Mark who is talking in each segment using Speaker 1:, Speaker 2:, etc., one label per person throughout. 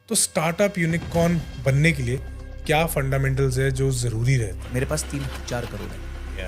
Speaker 1: तो startup unicorn बनने के लिए क्या फंडामेंटल्स है जो जरूरी रहते हैं?
Speaker 2: मेरे पास 3-4 करोड़ है।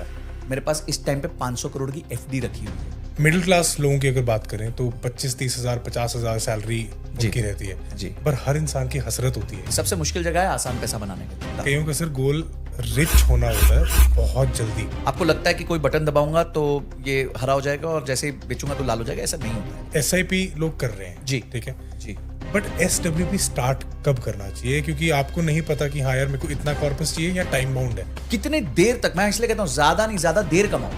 Speaker 2: मेरे पास इस टाइम पे 500 करोड़ की एफडी रखी हुई है।
Speaker 1: मिडिल क्लास लोगों की अगर बात करें तो 25-30 हज़ार 50 हज़ार सैलरी उनकी रहती है
Speaker 2: जी।
Speaker 1: पर हर इंसान की हसरत होती है।
Speaker 2: सबसे मुश्किल जगह है आसान पैसा बनाने के।
Speaker 1: कईयों का सर गोल रिच होना होता है बहुत जल्दी।
Speaker 2: आपको लगता है कि कोई बटन दबाऊंगा तो ये हरा हो जाएगा और जैसे ही बेचूंगा तो लाल हो जाएगा, ऐसा नहीं होता है।
Speaker 1: SIP लोग कर रहे हैं
Speaker 2: जी।
Speaker 1: ठीक है
Speaker 2: जी।
Speaker 1: बट SWP स्टार्ट कब करना चाहिए? क्योंकि आपको नहीं पता कि हाँ यार मेरे को इतना कॉर्पस चाहिए या टाइम बाउंड है।
Speaker 2: कितने देर तक, मैं इसलिए कहता हूं ज्यादा नहीं ज्यादा देर कमाओ,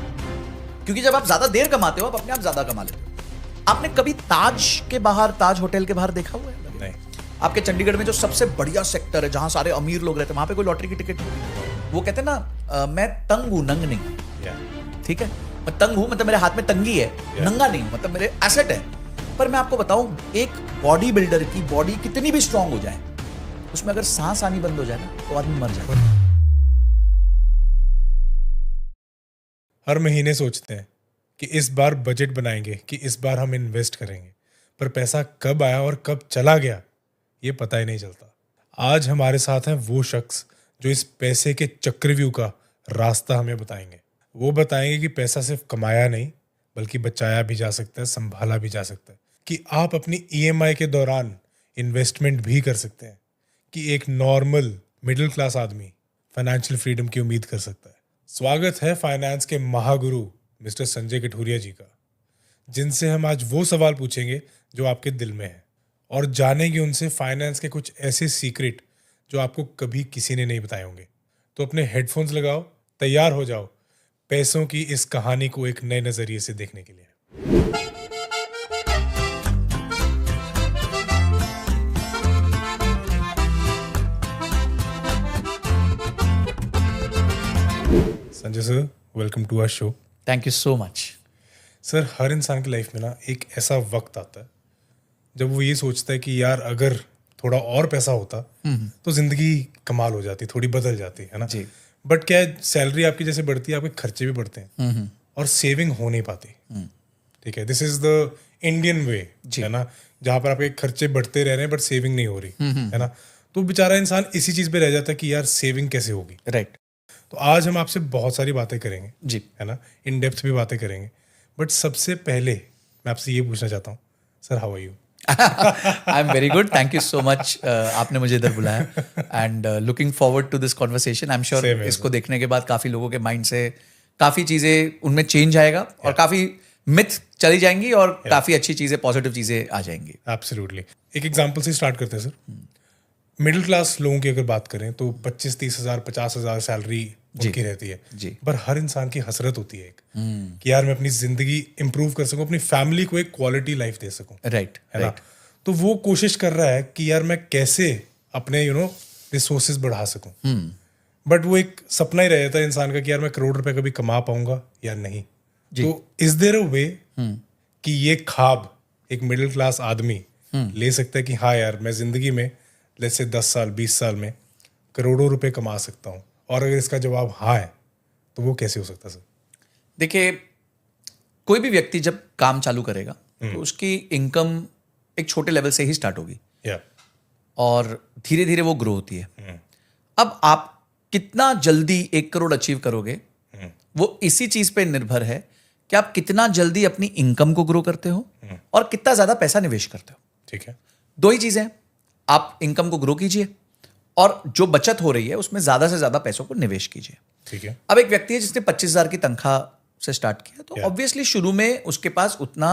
Speaker 2: क्योंकि जब आप ज्यादा देर कमाते हो आप अपने आप ज्यादा कमा लेते हो। आपने कभी ताज होटल के बाहर देखा हुआ है?
Speaker 1: नहीं।
Speaker 2: आपके चंडीगढ़ में जो सबसे बढ़िया सेक्टर है जहां सारे अमीर लोग रहते हैं, वहां पे कोई लॉटरी की टिकट नहीं। वो कहते हैं ना, मैं तंग हूं नंग नहीं। ठीक है, मैं तंग हूं मतलब मेरे हाथ में तंगी है, नंगा नहीं मतलब मेरे एसेट है। पर मैं आपको बताऊं, एक बॉडी बिल्डर की बॉडी कितनी भी स्ट्रांग हो जाए, उसमें अगर सांस आनी बंद हो जाए ना तो आदमी मर जाता है।
Speaker 1: हर महीने सोचते हैं कि इस बार बजट बनाएंगे, कि इस बार हम इन्वेस्ट करेंगे, पर पैसा कब आया और कब चला गया ये पता ही नहीं चलता। आज हमारे साथ हैं वो शख्स जो इस पैसे के चक्रव्यूह का रास्ता हमें बताएंगे। वो बताएंगे कि पैसा सिर्फ कमाया नहीं बल्कि बचाया भी जा सकता है, संभाला भी जा सकता है, कि आप अपनी EMI के दौरान इन्वेस्टमेंट भी कर सकते हैं, कि एक नॉर्मल मिडिल क्लास आदमी फाइनेंशियल फ्रीडम की उम्मीद कर सकता है। स्वागत है फाइनेंस के महागुरु मिस्टर संजय कठुरिया जी का, जिनसे हम आज वो सवाल पूछेंगे जो आपके दिल में है और जानेंगे उनसे फाइनेंस के कुछ ऐसे सीक्रेट जो आपको कभी किसी ने नहीं बताए होंगे। तो अपने हेडफोन्स लगाओ, तैयार हो जाओ पैसों की इस कहानी को एक नए नजरिए से देखने के लिए। Sanjay sir, welcome to our show.
Speaker 2: Thank you so much.
Speaker 1: Sir, हर इंसान की लाइफ में ना एक ऐसा वक्त आता है जब वो ये सोचता है कि यार अगर थोड़ा और पैसा होता तो जिंदगी कमाल हो जाती, थोड़ी बदल जाती है ना
Speaker 2: जी।
Speaker 1: बट क्या है, सैलरी आपकी जैसे बढ़ती है आपके खर्चे भी बढ़ते हैं और सेविंग हो नहीं पाती। ठीक है, this is the Indian way है ना, जहाँ पर आपके खर्चे बढ़ते रह रहे हैं बट सेविंग नहीं हो रही है ना। तो बेचारा इंसान इसी चीज पे रह जाता है कि यार सेविंग कैसे होगी।
Speaker 2: राइट।
Speaker 1: तो आज हम आपसे बहुत सारी बातें करेंगे
Speaker 2: जी।
Speaker 1: है ना, इन डेप्थ भी बातें करेंगे। बट सबसे पहले मैं आपसे ये पूछना चाहता हूँ, sir how are you?
Speaker 2: I am very good, thank you so much. आपने मुझे इधर बुलाया and looking forward to this conversation. I am sure इसको देखने के बाद काफी लोगों के माइंड से काफी चीजें उनमें चेंज आएगा और काफी मिथ चली जाएंगी और काफी अच्छी चीजें, पॉजिटिव चीजें आ जाएंगी।
Speaker 1: एब्सोल्युटली। एक एग्जांपल से स्टार्ट करते हैं सर। मिडिल क्लास लोगों की अगर बात करें तो 25-30 हज़ार 50 हज़ार सैलरी उनकी रहती है
Speaker 2: जी।
Speaker 1: पर हर इंसान की हसरत होती है एक कि यार मैं अपनी जिंदगी इंप्रूव कर सकूं, अपनी फैमिली को एक क्वालिटी लाइफ दे सकूं।
Speaker 2: राइट
Speaker 1: है ना। तो वो कोशिश कर रहा है कि यार मैं कैसे अपने रिसोर्सेज बढ़ा सकूं। बट वो एक सपना ही रह जाता है इंसान का कि यार मैं करोड़ रुपए कभी कमा पाऊंगा या नहीं। तो इज देयर अ वे कि ये ख्वाब एक मिडिल क्लास आदमी ले सकता है कि हाँ यार मैं जिंदगी में लेट्स से 10 साल 20 साल में करोड़ों रुपए कमा सकता हूँ? और अगर इसका जवाब हाँ है तो वो कैसे हो सकता है सर?
Speaker 2: देखिए, कोई भी व्यक्ति जब काम चालू करेगा तो उसकी इनकम एक छोटे लेवल से ही स्टार्ट होगी और धीरे धीरे वो ग्रो होती है। अब आप कितना जल्दी 1 करोड़ अचीव करोगे वो इसी चीज पे निर्भर है कि आप कितना जल्दी अपनी इनकम को ग्रो करते हो और कितना ज्यादा पैसा निवेश करते हो।
Speaker 1: ठीक है,
Speaker 2: दो ही चीजें हैं। आप इनकम को ग्रो कीजिए और जो बचत हो रही है उसमें ज्यादा से ज्यादा पैसों को निवेश कीजिए।
Speaker 1: ठीक है।
Speaker 2: अब एक व्यक्ति है जिसने 25,000 की तनख्वाह से स्टार्ट किया तो ऑब्वियसली शुरू में उसके पास उतना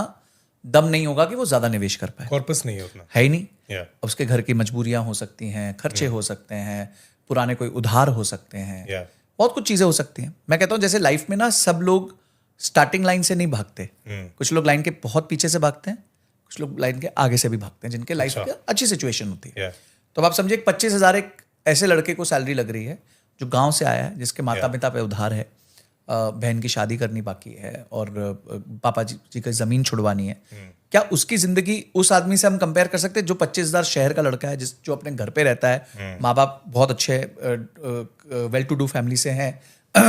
Speaker 2: दम नहीं होगा कि वो ज्यादा निवेश कर पाए।
Speaker 1: कॉर्पस नहीं है उतना,
Speaker 2: है ही नहीं। उसके घर की मजबूरियां हो सकती हैं, खर्चे हो सकते हैं, पुराने कोई उधार हो सकते हैं, बहुत कुछ चीजें हो सकती हैं। मैं कहता हूं जैसे लाइफ में ना सब लोग स्टार्टिंग लाइन से नहीं भागते। कुछ लोग लाइन के बहुत पीछे से भागते हैं, कुछ लोग लाइन के आगे से भी भागते हैं जिनके लाइफ में अच्छी सिचुएशन होती है। तो आप समझिए 25,000 एक ऐसे लड़के को सैलरी लग रही है जो गांव से आया है, जिसके माता पिता पे उधार है, बहन की शादी करनी बाकी है और पापा जी की जमीन छुड़वानी है। क्या उसकी जिंदगी उस आदमी से हम कंपेयर कर सकते हैं जो 25,000 शहर का लड़का है, जो अपने घर पे रहता है, माँ बाप बहुत अच्छे वेल टू डू फैमिली से हैं,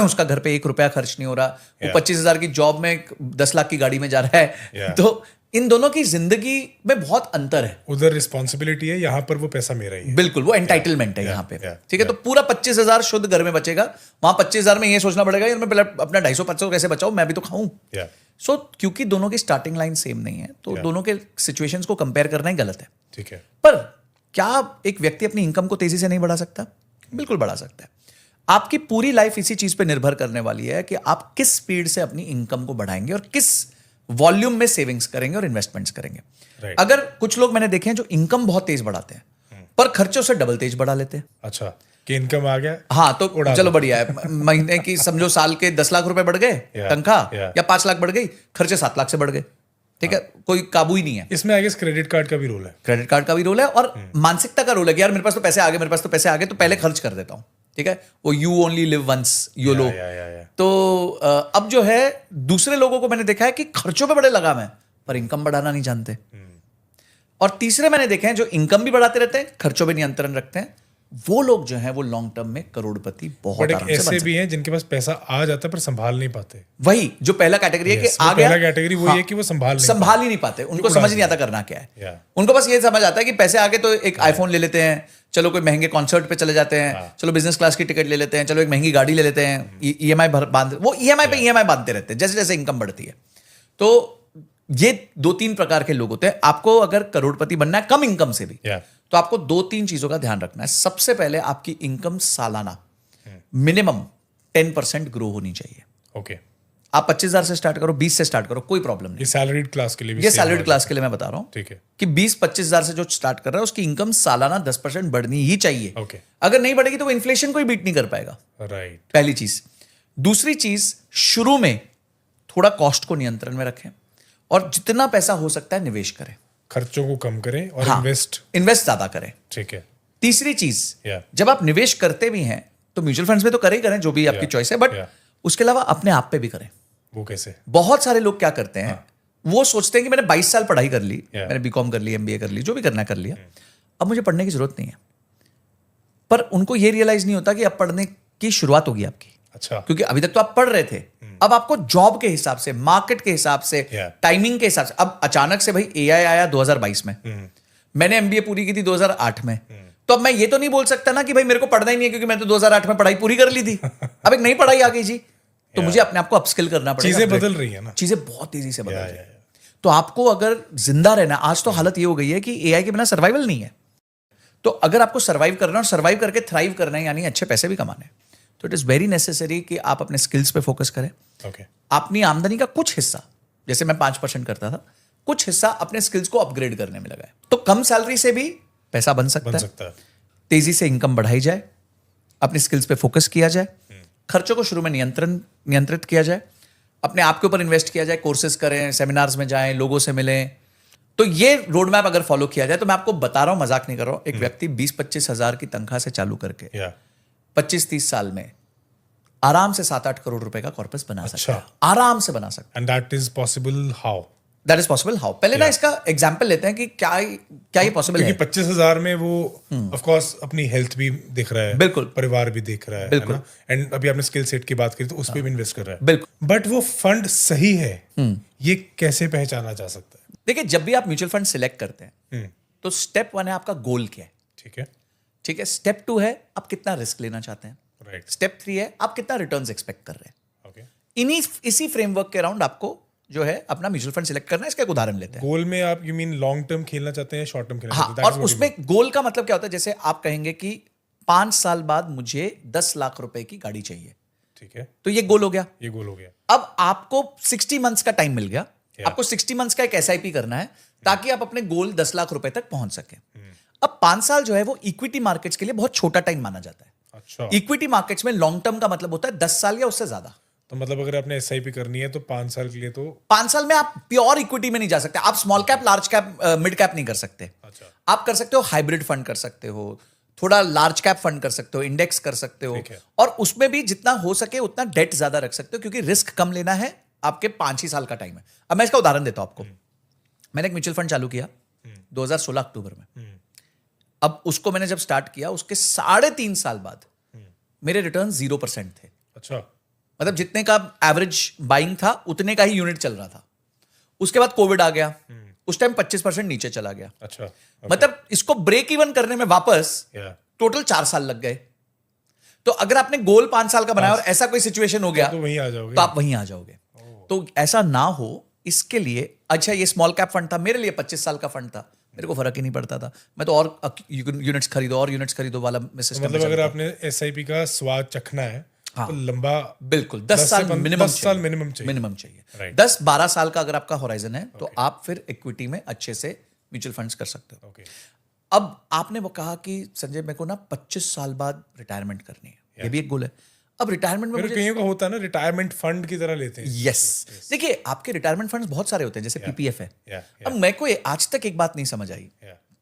Speaker 2: उसका घर पे 1 रुपया खर्च नहीं हो रहा, वो 25,000 की जॉब में 10 लाख की गाड़ी में जा रहा है। तो इन दोनों की जिंदगी में बहुत अंतर है।
Speaker 1: उधर रिस्पॉन्सिबिलिटी है, यहाँ पर वो पैसा मेरा ही है।
Speaker 2: बिल्कुल, वो एंटाइटलमेंट है यहाँ पे। ठीक है, तो पूरा 25,000 शुद्ध घर में बचेगा, वहां 25,000 में ये सोचना पड़ेगा यार मैं पहले अपना 250-500 कैसे बचाऊं, मैं भी तो खाऊं। सो क्योंकि दोनों की स्टार्टिंग लाइन सेम नहीं है, तो दोनों के सिचुएशंस को कंपेयर करना ही गलत है।
Speaker 1: ठीक है,
Speaker 2: पर क्या एक व्यक्ति अपनी इनकम को तेजी से नहीं बढ़ा सकता? बिल्कुल बढ़ा सकता है। आपकी पूरी लाइफ इसी चीज पे निर्भर करने वाली है कि आप किस स्पीड से अपनी इनकम को बढ़ाएंगे और किस वॉल्यूम में सेविंग्स करेंगे और इन्वेस्टमेंट्स करेंगे। अगर कुछ लोग मैंने देखे हैं जो इनकम बहुत तेज बढ़ाते हैं पर खर्चों से डबल तेज बढ़ा लेते हैं।
Speaker 1: अच्छा, कि इनकम आ गया,
Speaker 2: हाँ तो चलो बढ़िया है, महीने की समझो साल के 10 लाख रुपए बढ़ गए तनख्वाह, या 5 लाख बढ़ गई, खर्चे 7 लाख से बढ़ गए। ठीक है, कोई काबू ही नहीं है।
Speaker 1: इसमें आई गेस क्रेडिट कार्ड का भी रोल है।
Speaker 2: क्रेडिट कार्ड का भी रोल है और मानसिकता का रोल है कि यार मेरे पास तो पैसे आ गए, मेरे पास तो पैसे आ गए, तो पहले खर्च कर देता हूं। ठीक है, वो you only live once YOLO. तो अब जो है दूसरे लोगों को मैंने देखा है कि खर्चों पे बड़े लगाम है पर इनकम बढ़ाना नहीं जानते। और तीसरे मैंने देखे हैं जो इनकम भी बढ़ाते रहते हैं, खर्चों पे नियंत्रण रखते हैं, वो लोग जो हैं वो लॉन्ग टर्म में करोड़पति बहुत आराम से बन सकते हैं।
Speaker 1: ऐसे भी हैं जिनके पास पैसा आ जाता है पर संभाल नहीं पाते।
Speaker 2: वही जो पहला कैटेगरी है कि आ गया,
Speaker 1: पहला कैटेगरी वही है कि वो संभाल
Speaker 2: ही नहीं पाते, उनको समझ नहीं आता करना क्या है। उनको बस ये समझ आता है कि पैसे आ गए तो एक आईफोन ले लेते हैं, चलो कोई महंगे कॉन्सर्ट पे चले जाते हैं, चलो बिजनेस क्लास की टिकट ले लेते हैं, चलो एक महंगी गाड़ी ले लेते हैं, ईएमआई बांध, वो ईएमआई पे ईएमआई बांधते रहते हैं जैसे जैसे इनकम बढ़ती है। तो ये 2-3 प्रकार के लोग होते हैं। आपको अगर करोड़पति बनना है कम इनकम से भी, तो आपको 2-3 चीजों का ध्यान रखना है। सबसे पहले आपकी इनकम सालाना मिनिमम 10% ग्रो होनी चाहिए।
Speaker 1: ओके,
Speaker 2: आप 25,000 से स्टार्ट करो, 20 से स्टार्ट करो, कोई प्रॉब्लम नहीं।
Speaker 1: ये सैलरीड क्लास के लिए भी,
Speaker 2: ये सैलरीड क्लास के लिए मैं बता रहा हूं।
Speaker 1: ठीक है,
Speaker 2: कि 20-25,000 से जो स्टार्ट कर रहा है उसकी इनकम सालाना 10% बढ़नी ही चाहिए।
Speaker 1: ओके,
Speaker 2: अगर नहीं बढ़ेगी तो वो इन्फ्लेशन को ही बीट नहीं कर पाएगा।
Speaker 1: राइट,
Speaker 2: पहली चीज। दूसरी चीज, शुरू में थोड़ा कॉस्ट को नियंत्रण में रखें और जितना पैसा हो सकता है निवेश करें,
Speaker 1: खर्चों को कम करें और इन्वेस्ट
Speaker 2: ज्यादा करें।
Speaker 1: ठीक है।
Speaker 2: तीसरी चीज, जब आप निवेश करते भी हैं तो म्यूचुअल फंड्स में तो करें जो भी आपकी चॉइस है, बट उसके अलावा अपने आप पे भी करें।
Speaker 1: वो कैसे?
Speaker 2: बहुत सारे लोग क्या करते हैं, वो सोचते हैं कि मैंने 22 साल पढ़ाई कर ली, मैंने बीकॉम कर ली, एमबीए कर ली, जो भी करना कर लिया, अब मुझे पढ़ने की जरूरत नहीं है। पर उनको ये रियलाइज नहीं होता कि अब पढ़ने की शुरुआत होगी आपकी।
Speaker 1: अच्छा,
Speaker 2: क्योंकि अभी तक तो आप पढ़ रहे थे, अब आपको जॉब के हिसाब से, मार्केट के हिसाब से, टाइमिंग के हिसाब से, अब अचानक से भाई एआई आया 2022 में, मैंने एमबीए पूरी की थी 2008 में, तो अब मैं ये तो नहीं बोल सकता ना कि भाई मेरे को पढ़ना ही नहीं है क्योंकि मैंने तो 2008 में पढ़ाई पूरी कर ली थी, अब एक नई पढ़ाई आ गई जी, तो मुझे अपने आप को अपस्किल करना पड़ेगा।
Speaker 1: चीजें बदल रही है ना,
Speaker 2: चीजें बहुत तेजी से बदल रही है। तो आपको अगर जिंदा रहना, आज तो हालत ये हो गई है कि एआई के बिना सर्वाइवल नहीं है, तो अगर आपको सर्वाइव करना और सर्वाइव करके थ्राइव करना है, यानी अच्छे पैसे भी कमाने, तो इट इज वेरी नेसेसरी कि आप अपने स्किल्स पे फोकस करें। अपनी आमदनी का कुछ हिस्सा, जैसे मैं 5% करता था, कुछ हिस्सा अपने स्किल्स को अपग्रेड करने में लगाए, तो कम सैलरी से भी पैसा बन सकता है। तेजी से इनकम बढ़ाई जाए, अपने स्किल्स पे फोकस किया जाए, खर्चों को शुरू में नियंत्रित किया जाए, अपने आप के ऊपर इन्वेस्ट किया जाए, कोर्सेज करें, सेमिनार्स में जाएं, लोगों से मिलें। तो ये रोड मैप अगर फॉलो किया जाए, तो मैं आपको बता रहा हूं, मजाक नहीं कर रहा हूं, एक व्यक्ति 20-25 हजार की तनख्वाह से चालू करके 25-30 साल में आराम से 7-8 करोड़ रुपए का कॉर्पस बना सकता है, आराम से बना सकता है।
Speaker 1: And that is possible how?
Speaker 2: That is possible how? पहले ना इसका एग्जांपल लेते हैं कि क्या ये पॉसिबल है।
Speaker 1: 25,000 में वो ऑफ कोर्स अपनी हेल्थ भी देख रहा है,
Speaker 2: बिल्कुल, परिवार
Speaker 1: भी देख रहा है ना, एंड अभी आपने स्किल सेट की बात करी तो उस पे भी इन्वेस्ट कर रहा है,
Speaker 2: बिल्कुल।
Speaker 1: बट वो फंड सही है, ये कैसे पहचाना जा सकता है?
Speaker 2: देखिए, जब भी आप म्यूचुअल फंड सिलेक्ट करते हैं तो स्टेप 1 है आपका गोल क्या है, ठीक है। स्टेप 2 है आप कितना रिस्क लेना चाहते हैं, राइट। स्टेप 3 है आप कितना रिटर्न्स एक्सपेक्ट कर रहे हैं, ओके। इसी फ्रेमवर्क के अराउंड आपको जो है अपना म्यूचुअल फंड सिलेक्ट करना है। इसका एक उदाहरण लेते हैं।
Speaker 1: गोल में आप यू मीन लॉन्ग टर्म खेलना चाहते हैं, शॉर्ट टर्म खेलना चाहते हैं?
Speaker 2: और उसमें गोल का मतलब क्या होता है, जैसे आप कहेंगे कि 5 साल बाद मुझे 10 लाख रुपए की गाड़ी चाहिए, ठीक है, तो ये गोल हो गया, ये गोल हो गया। अब आपको 60 मंथ्स का टाइम मिल गया, आपको 60 मंथ्स का एक एसआईपी करना है ताकि आप अपने गोल 10 लाख रुपए तक पहुंच सके। अब 5 साल जो है वो इक्विटी मार्केट्स के लिए बहुत छोटा टाइम माना जाता है। अच्छा। इक्विटी मार्केट्स में लॉन्ग टर्म का मतलब होता है 10 साल या उससे ज्यादा।
Speaker 1: तो मतलब अगर आपने एसआईपी करनी है तो 5 साल के लिए, तो
Speaker 2: 5 साल में आप प्योर इक्विटी में नहीं जा सकते, आप small cap, large cap, mid cap नहीं कर सकते। अच्छा। आप कर सकते हो हाइब्रिड फंड कर सकते हो, थोड़ा लार्ज कैप फंड कर सकते हो, इंडेक्स कर सकते हो, और उसमें भी जितना हो सके उतना डेट ज्यादा रख सकते हो क्योंकि रिस्क कम लेना है, आपके 5 ही साल का टाइम है। अब मैं इसका उदाहरण देता हूं आपको। मैंने एक म्यूचुअल फंड चालू किया 2016 अक्टूबर में। अब उसको मैंने जब स्टार्ट किया उसके 3.5 साल बाद मेरे रिटर्न 0% थे। अच्छा। मतलब जितने का एवरेज बाइंग था उतने का ही यूनिट चल रहा था। उसके बाद कोविड आ गया, उस टाइम 25% नीचे चला गया।
Speaker 1: अच्छा,
Speaker 2: मतलब इसको ब्रेक इवन करने में वापस
Speaker 1: या
Speaker 2: टोटल 4 साल लग गए। तो अगर आपने गोल 5 साल का बनाया और ऐसा कोई सिचुएशन हो गया
Speaker 1: तो वहीं आ जाओगे।
Speaker 2: तो आप वहीं आ जाओगे। तो ऐसा ना हो इसके लिए, अच्छा ये स्मॉल कैप फंड था, मेरे लिए 25 साल का फंड था, मेरे को फर्क ही नहीं पड़ता था। मैं तो और यूनिट्स खरीदो और यूनिट्स खरीदो वाला सिस्टम।
Speaker 1: मतलब अगर आपने एसआईपी का स्वाद चखना है
Speaker 2: हाँ,
Speaker 1: तो लंबा,
Speaker 2: बिल्कुल 10 साल मिनिमम
Speaker 1: 10 साल मिनिमम चाहिए।
Speaker 2: मिनिमम चाहिए।
Speaker 1: Right.
Speaker 2: 10-12 साल का अगर आपका होराइजन है तो आप फिर इक्विटी में अच्छे से म्यूचुअल फंड्स कर सकते हो।
Speaker 1: ओके,
Speaker 2: अब आपने वो कहा कि संजय मेरे को ना 25 साल बाद रिटायरमेंट करनी है, ये भी एक गोल है। अब रिटायरमेंट में
Speaker 1: मेरे कईयों का होता है ना, रिटायरमेंट फंड की तरह लेते हैं।
Speaker 2: यस, देखिए आपके रिटायरमेंट फंड्स बहुत सारे होते हैं, जैसे पीपीएफ है।
Speaker 1: या
Speaker 2: अब मेरे को आज तक एक बात नहीं समझ आई,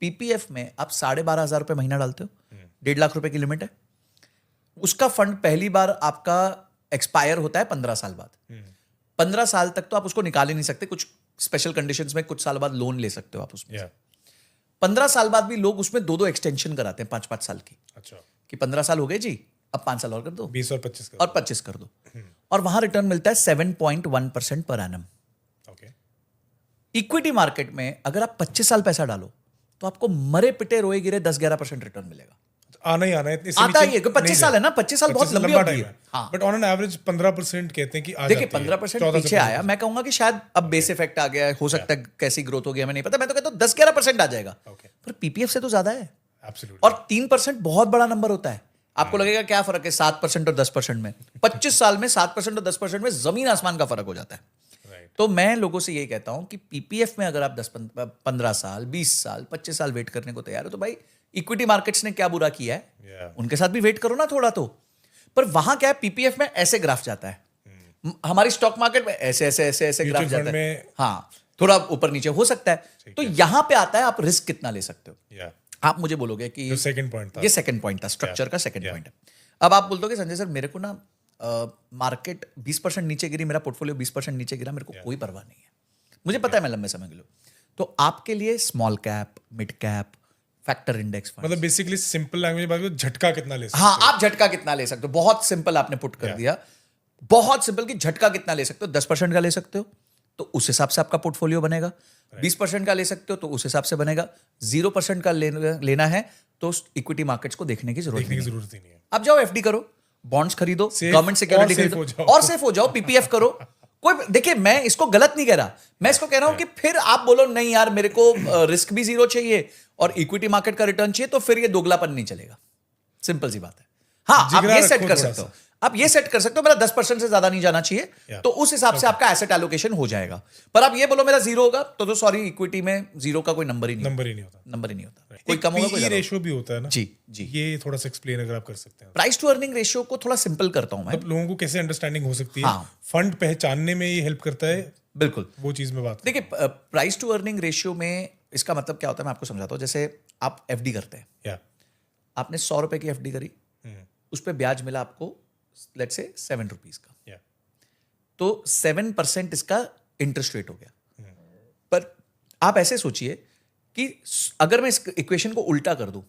Speaker 2: पीपीएफ में आप 12,500 रुपए महीना डालते हो, 1.5 लाख रुपए की लिमिट है। उसका फंड पहली बार आपका एक्सपायर होता है 15 साल बाद। 15 साल तक तो आप उसको निकाल ही नहीं सकते, कुछ स्पेशल कंडीशंस में कुछ साल बाद लोन ले सकते हो आप उसमें। 15 साल बाद भी लोग उसमें 2-2 एक्सटेंशन कराते हैं 5-5 साल की,
Speaker 1: अच्छा,
Speaker 2: कि 15 साल हो गए जी, अब 5 साल और कर दो,
Speaker 1: 20 और 25 का।
Speaker 2: और 25 कर दो, और वहां रिटर्न मिलता है 7.1% per annum.
Speaker 1: Okay,
Speaker 2: equity market में अगर आप 25 साल पैसा डालो तो आपको मरे पिटे रोए गिरे 10-11% रिटर्न मिलेगा।
Speaker 1: आना ही आना है, इससे
Speaker 2: आता
Speaker 1: नीचे
Speaker 2: ही है, 25 साल है ना, 25 साल बहुत लंबी अवधि है। हाँ,
Speaker 1: बट ऑन एन एवरेज 15% कहते हैं कि आ
Speaker 2: देखिए
Speaker 1: जाती है।
Speaker 2: 15%
Speaker 1: 14 से
Speaker 2: पीछे आया, मैं कहूंगा कि शायद अब बेस इफेक्ट आ गया है, हो सकता है कैसी ग्रोथ हो गया हमें नहीं पता, मैं तो कहता हूँ 10-11% आ जाएगा,
Speaker 1: Okay.
Speaker 2: पर पीपीएफ से तो ज्यादा है।
Speaker 1: Absolutely.
Speaker 2: और 3% बहुत बड़ा नंबर होता है। आपको लगेगा क्या फर्क है 7% और 10% में? 25 साल में 7% और 10% में जमीन आसमान का फर्क हो जाता है।
Speaker 1: Right.
Speaker 2: तो मैं लोगों से यही कहता हूं कि पीपीएफ में अगर आप 15 साल, 20 साल, 25 साल वेट करने को तैयार हो तो भाई इक्विटी मार्केट्स ने क्या बुरा किया है,
Speaker 1: Yeah.
Speaker 2: उनके साथ भी वेट करो ना थोड़ा तो। पर वहां क्या है, पीपीएफ में ऐसे ग्राफ जाता है, हमारी स्टॉक मार्केट में ऐसे ऐसे ऐसे ऐसे ग्राफ
Speaker 1: Mutual
Speaker 2: जाता
Speaker 1: fund
Speaker 2: है।
Speaker 1: में
Speaker 2: हाँ, थोड़ा ऊपर नीचे हो सकता है। तो यहां पे आता है आप रिस्क कितना ले सकते हो।
Speaker 1: Yeah.
Speaker 2: आप मुझे बोलोगे कि
Speaker 1: जो सेकंड पॉइंट था,
Speaker 2: ये सेकंड पॉइंट था, स्ट्रक्चर का सेकंड
Speaker 1: Yeah.
Speaker 2: पॉइंट है। अब आप बोल दोगे संजय सर मेरे को ना मार्केट 20% नीचे गिरी, मेरा पोर्टफोलियो 20% नीचे गिरा, मेरे को कोई परवाह नहीं है, मुझे पता है मैं लंबे समय के लिए। तो आपके लिए small cap, mid cap, factor index fund,
Speaker 1: मतलब बेसिकली सिंपल लैंग्वेज में बात करो, झटका कितना ले सकते
Speaker 2: हाँ, आप झटका कितना ले सकते हो, बहुत सिंपल आपने पुट कर दिया, बहुत सिंपल कि झटका कितना ले सकते हो। 10% का ले सकते हो तो उस हिसाब से आपका पोर्टफोलियो बनेगा, 20% का ले सकते हो तो उस हिसाब से बनेगा, 0% का लेना है तो इक्विटी मार्केट्स को देखने की जरूरत
Speaker 1: देखने की
Speaker 2: नहीं है।
Speaker 1: जरूरत ही नहीं है।
Speaker 2: आप जाओ एफडी करो, बॉन्ड्स खरीदो,
Speaker 1: Safe
Speaker 2: गवर्नमेंट सिक्योरिटी
Speaker 1: और safe
Speaker 2: खरीदो
Speaker 1: हो जाओ।
Speaker 2: और सेफ हो जाओ, पीपीएफ करो। कोई देखिए, मैं इसको गलत नहीं कह रहा, मैं इसको कह रहा हूं कि फिर आप बोलो नहीं यार मेरे को रिस्क भी जीरो चाहिए और इक्विटी मार्केट का रिटर्न चाहिए, तो फिर ये दोगलापन नहीं चलेगा। सिंपल सी बात है। हाँ, आप
Speaker 1: जिगरा
Speaker 2: ये सेट
Speaker 1: रखो
Speaker 2: कर
Speaker 1: थोड़ा
Speaker 2: सकते हो, आप ये सेट कर सकते हो मेरा 10% से ज्यादा नहीं जाना चाहिए,
Speaker 1: Yeah.
Speaker 2: तो उस हिसाब से आपका एसेट एलोकेशन हो जाएगा। पर आप ये बोलो मेरा जीरो होगा तो सॉरी, इक्विटी में जीरो का कोई नंबर ही नहीं,
Speaker 1: नंबर ही नहीं होता।
Speaker 2: नंबर ही नहीं होता, कोई कम होगा कोई ज्यादा होगा।
Speaker 1: रेशियो भी होता है ना
Speaker 2: जी जी,
Speaker 1: ये थोड़ा सा एक्सप्लेन अगर आप कर सकते हैं।
Speaker 2: प्राइस टू अर्निंग रेशियो को थोड़ा सिंपल करता हूं मैं।
Speaker 1: मतलब लोगों को कैसे अंडरस्टैंडिंग हो सकती है,
Speaker 2: हाँ।
Speaker 1: फंड पहचानने में ये हेल्प करता है,
Speaker 2: बिल्कुल,
Speaker 1: वो चीज में बात।
Speaker 2: देखिए प्राइस टू अर्निंग रेशियो में इसका मतलब क्या होता है मैं आपको समझाता हूँ। जैसे आप एफडी करते हैं,
Speaker 1: या
Speaker 2: आपने 100 रुपए की एफडी करी, उस पर ब्याज मिला आपको लेट्स से 7 रुपीज का,
Speaker 1: या
Speaker 2: तो 7% इसका इंटरेस्ट रेट हो गया। पर आप ऐसे सोचिए कि अगर मैं इस इक्वेशन को उल्टा कर दूं,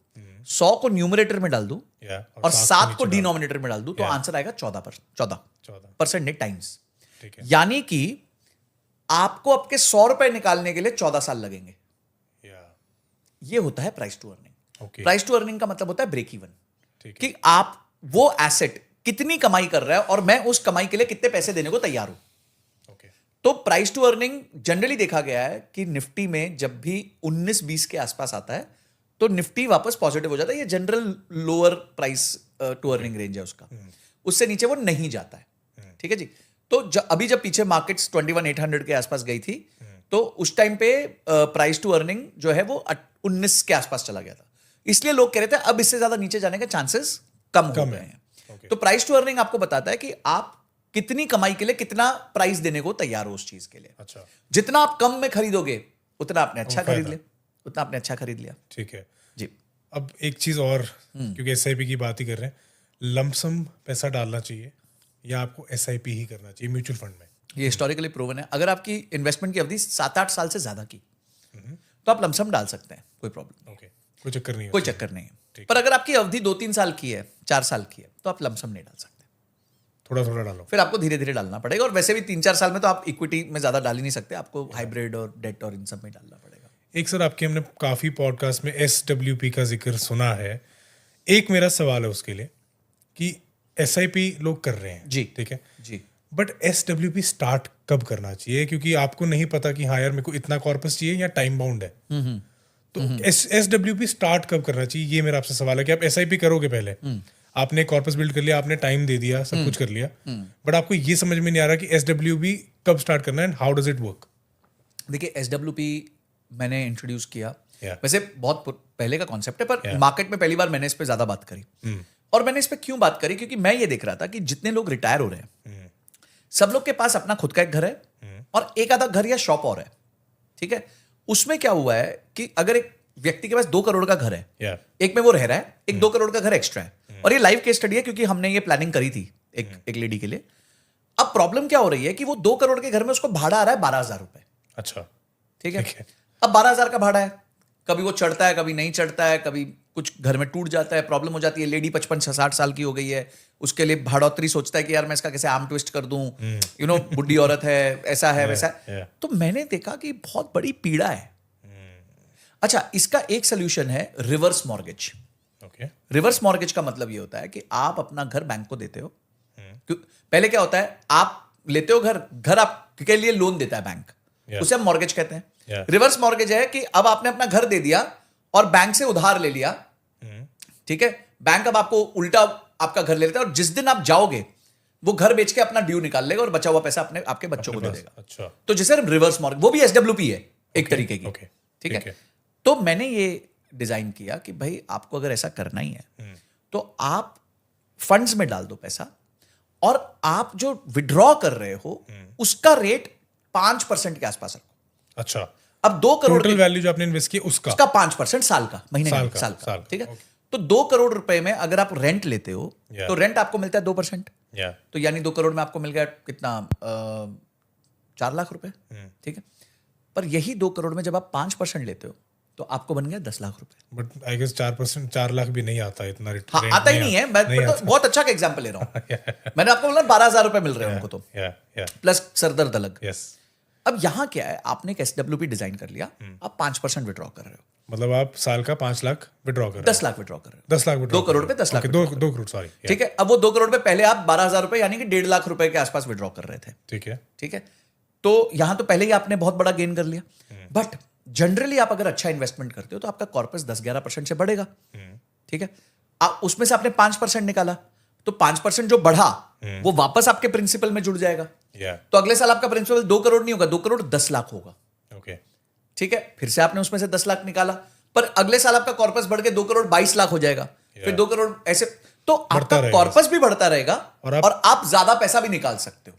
Speaker 2: 100 को न्यूमरेटर में डाल दूं
Speaker 1: या
Speaker 2: और 7 को डिनोमिनेटर में डाल दूं, तो आंसर आएगा 14% नहीं टाइम्स।
Speaker 1: ठीक है,
Speaker 2: यानी कि आपको आपके 100 रुपए निकालने के लिए 14 साल लगेंगे।
Speaker 1: या
Speaker 2: ये होता है price to earning.
Speaker 1: Okay,
Speaker 2: price to earning का मतलब होता है ब्रेक इवन,
Speaker 1: ठीक है,
Speaker 2: कि आप वो एसेट कितनी कमाई कर रहा है और मैं उस कमाई के लिए कितने पैसे देने को तैयार हूं।
Speaker 1: ओके,
Speaker 2: तो प्राइस टू अर्निंग जनरली देखा गया है कि निफ्टी में जब भी 19-20 के आसपास आता है तो निफ्टी वापस पॉजिटिव हो जाता है। ये general lower price to earning range है उसका, उससे नीचे वो नहीं जाता है। ठीक है जी। तो अभी जब पीछे मार्केट्स 21,800 के आसपास गई थी तो उस टाइम पे प्राइस टू अर्निंग जो है वो 19 के आसपास चला गया था, इसलिए लोग कह रहे थे अब इससे ज्यादा नीचे जाने के चांसेस कम हो गए हैं। तो प्राइस टू अर्निंग आपको बताता है कि आप कितनी कमाई के लिए कितना प्राइस देने को तैयार हो उस चीज के लिए।
Speaker 1: अच्छा,
Speaker 2: जितना आप कम में खरीदोगे उतना आपने अच्छा खरीद लिया, उतना आपने अच्छा खरीद लिया।
Speaker 1: ठीक है
Speaker 2: जी।
Speaker 1: अब एक चीज और, क्योंकि एसआईपी की बात ही कर रहे हैं, लमसम पैसा डालना चाहिए या आपको एसआईपी ही करना चाहिए म्यूचुअल फंड में?
Speaker 2: ये हिस्टोरिकली प्रूवन है। अगर आपकी इन्वेस्टमेंट की अवधि 7-8 साल से ज्यादा की तो आप लमसम डाल सकते हैं, कोई प्रॉब्लम,
Speaker 1: ओके, कोई चक्कर नहीं है,
Speaker 2: कोई चक्कर नहीं है। पर अगर आपकी अवधि 2-3 साल की है, 4 साल की है, तो आप लमसम नहीं डाल सकते,
Speaker 1: थोड़ा थोड़ा डालो,
Speaker 2: फिर आपको धीरे धीरे डालना पड़ेगा। और वैसे भी 3-4 साल में तो आप इक्विटी में ज्यादा डाल ही नहीं सकते, आपको हाइब्रिड और डेट और इन सब में डालना पड़ेगा।
Speaker 1: एक सर आपके हमने काफी पॉडकास्ट में SWP का जिक्र सुना है। एक मेरा सवाल है उसके लिए कि SIP लोग कर रहे हैं
Speaker 2: जी
Speaker 1: ठीक है
Speaker 2: जी
Speaker 1: बट SWP स्टार्ट कब करना चाहिए, क्योंकि आपको नहीं पता कि हाँ यार मेरे को इतना कॉर्पस चाहिए या टाइम बाउंड है। तो SWP स्टार्ट कब करना चाहिए, ये मेरा आपसे सवाल है कि आप SIP करोगे पहले, आपने कॉर्पस बिल्ड कर लिया, आपने टाइम दे दिया, सब कुछ कर लिया, बट आपको ये समझ में नहीं आ रहा कि SWP कब स्टार्ट करना है and how does it work.
Speaker 2: देखिए SWP मैंने इंट्रोड्यूस किया,
Speaker 1: Yeah.
Speaker 2: वैसे बहुत पहले का कॉन्सेप्ट है, पर मार्केट में पहली बार मैंने इस पे ज्यादा बात करी। और मैंने इस पे क्यों बात करी, क्योंकि मैं ये देख रहा था कि जितने लोग रिटायर हो रहे हैं सब लोग के पास अपना खुद का एक घर है और एक आधा घर या शॉप और है, ठीक है। उसमें क्या हुआ है कि अगर एक व्यक्ति के पास 2 करोड़ का घर है, एक में वो रह रहा है, एक 2 करोड़ का घर एक्स्ट्रा है, और ये लाइव केस स्टडी है क्योंकि हमने ये प्लानिंग करी थी एक लेडी के लिए। अब प्रॉब्लम क्या हो रही है कि वो 2 करोड़ के घर में उसको भाड़ा आ रहा है 12,000 रुपए।
Speaker 1: अच्छा
Speaker 2: ठीक है। अब 12,000 का भाड़ा है, कभी वो चढ़ता है कभी नहीं चढ़ता है, कभी कुछ घर में टूट जाता है, प्रॉब्लम हो जाती है। लेडी 55-60 साल की हो गई है, उसके लिए भाड़ोतरी सोचता है कि यार मैं इसका कैसे आर्म ट्विस्ट कर दूं, बुढ़ी औरत है, ऐसा है वैसा है। तो मैंने देखा कि बहुत बड़ी पीड़ा है। अच्छा, इसका एक सोल्यूशन है रिवर्स मॉर्गेज। रिवर्स मॉर्गेज का मतलब ये होता है कि आप अपना घर बैंक को देते हो। पहले क्या होता है, आप लेते हो घर आपके लिए लोन देता है बैंक, उसे हम मॉर्गेज कहते हैं। रिवर्स मॉर्गेज है कि अब आपने अपना घर दे दिया और बैंक से उधार ले लिया, ठीक है। बैंक अब आपको उल्टा आपका घर ले लेता है और जिस दिन आप जाओगे वो घर बेच के अपना ड्यू निकाल लेगा और बचा हुआ पैसा आपके बच्चों को दे देगा।
Speaker 1: अच्छा।
Speaker 2: तो जिसे रिवर्स मॉर्गेज, वो भी SWP है एक तरीके की, ठीक है। तो मैंने ये डिजाइन किया कि भाई आपको अगर ऐसा करना ही है तो आप फंड्स में डाल दो पैसा, और आप जो विड्रॉ कर रहे हो उसका रेट 5% के आसपास रखो।
Speaker 1: अच्छा।
Speaker 2: अब 2 करोड़
Speaker 1: टोटल वैल्यू जो आपने इन्वेस्ट किया उसका
Speaker 2: 5% साल का, महीने का साल का, ठीक है। तो 2 करोड़ रुपए में अगर आप रेंट लेते हो तो रेंट आपको मिलता है 2%, तो यानी 2 करोड़ में आपको मिल गया कितना, 4 लाख रुपए, ठीक है। पर यही 2 करोड़ में जब आप 5% लेते हो तो आपको बन गया 10 लाख रुपए।
Speaker 1: बट आई गेस 4%, 4 लाख भी नहीं आता इतना रेट।
Speaker 2: हाँ, आता ही नहीं है। मैं तो बहुत अच्छा का एग्जांपल ले रहा हूं। मैंने आपको बोला 12,000 रुपए मिल रहे हैं उनको, तो प्लस सरदर्द अलग। अब यहां क्या है, आपने एक SWP डिजाइन कर लिया, आप 5% विड्रॉ कर रहे हो,
Speaker 1: मतलब आप साल का 5 लाख विड्रॉ कर रहे हो,
Speaker 2: 10 लाख विड्रॉ कर रहे हो,
Speaker 1: 10 लाख विड्रॉ,
Speaker 2: 2 करोड़ पे 10 लाख,
Speaker 1: 2 करोड़ सॉरी,
Speaker 2: ठीक है। अब वो 2 करोड़ पे पहले आप 12,000 रुपए यानी कि 1.5 लाख रुपए के आसपास विड्रॉ कर रहे थे,
Speaker 1: ठीक है,
Speaker 2: ठीक है। तो यहां तो पहले ही आपने बहुत बड़ा गेन कर लिया, बट जनरली आप अगर अच्छा इन्वेस्टमेंट करते हो तो आपका कॉर्पस 10-11% से बढ़ेगा, ठीक है। आप उसमें से आपने 5% निकाला तो 5% जो बढ़ा वो वापस आपके प्रिंसिपल में जुड़ जाएगा, तो अगले साल आपका प्रिंसिपल 2 करोड़ नहीं होगा, 2 करोड़ 10 लाख होगा, ठीक है। फिर से आपने उसमें से 10 लाख निकाला, पर अगले साल आपका कॉर्पस बढ़ के 2 करोड़ 22 लाख हो जाएगा, फिर 2 करोड़ ऐसे, तो आपका कॉर्पस भी बढ़ता रहेगा और आप ज्यादा पैसा भी निकाल सकते हो,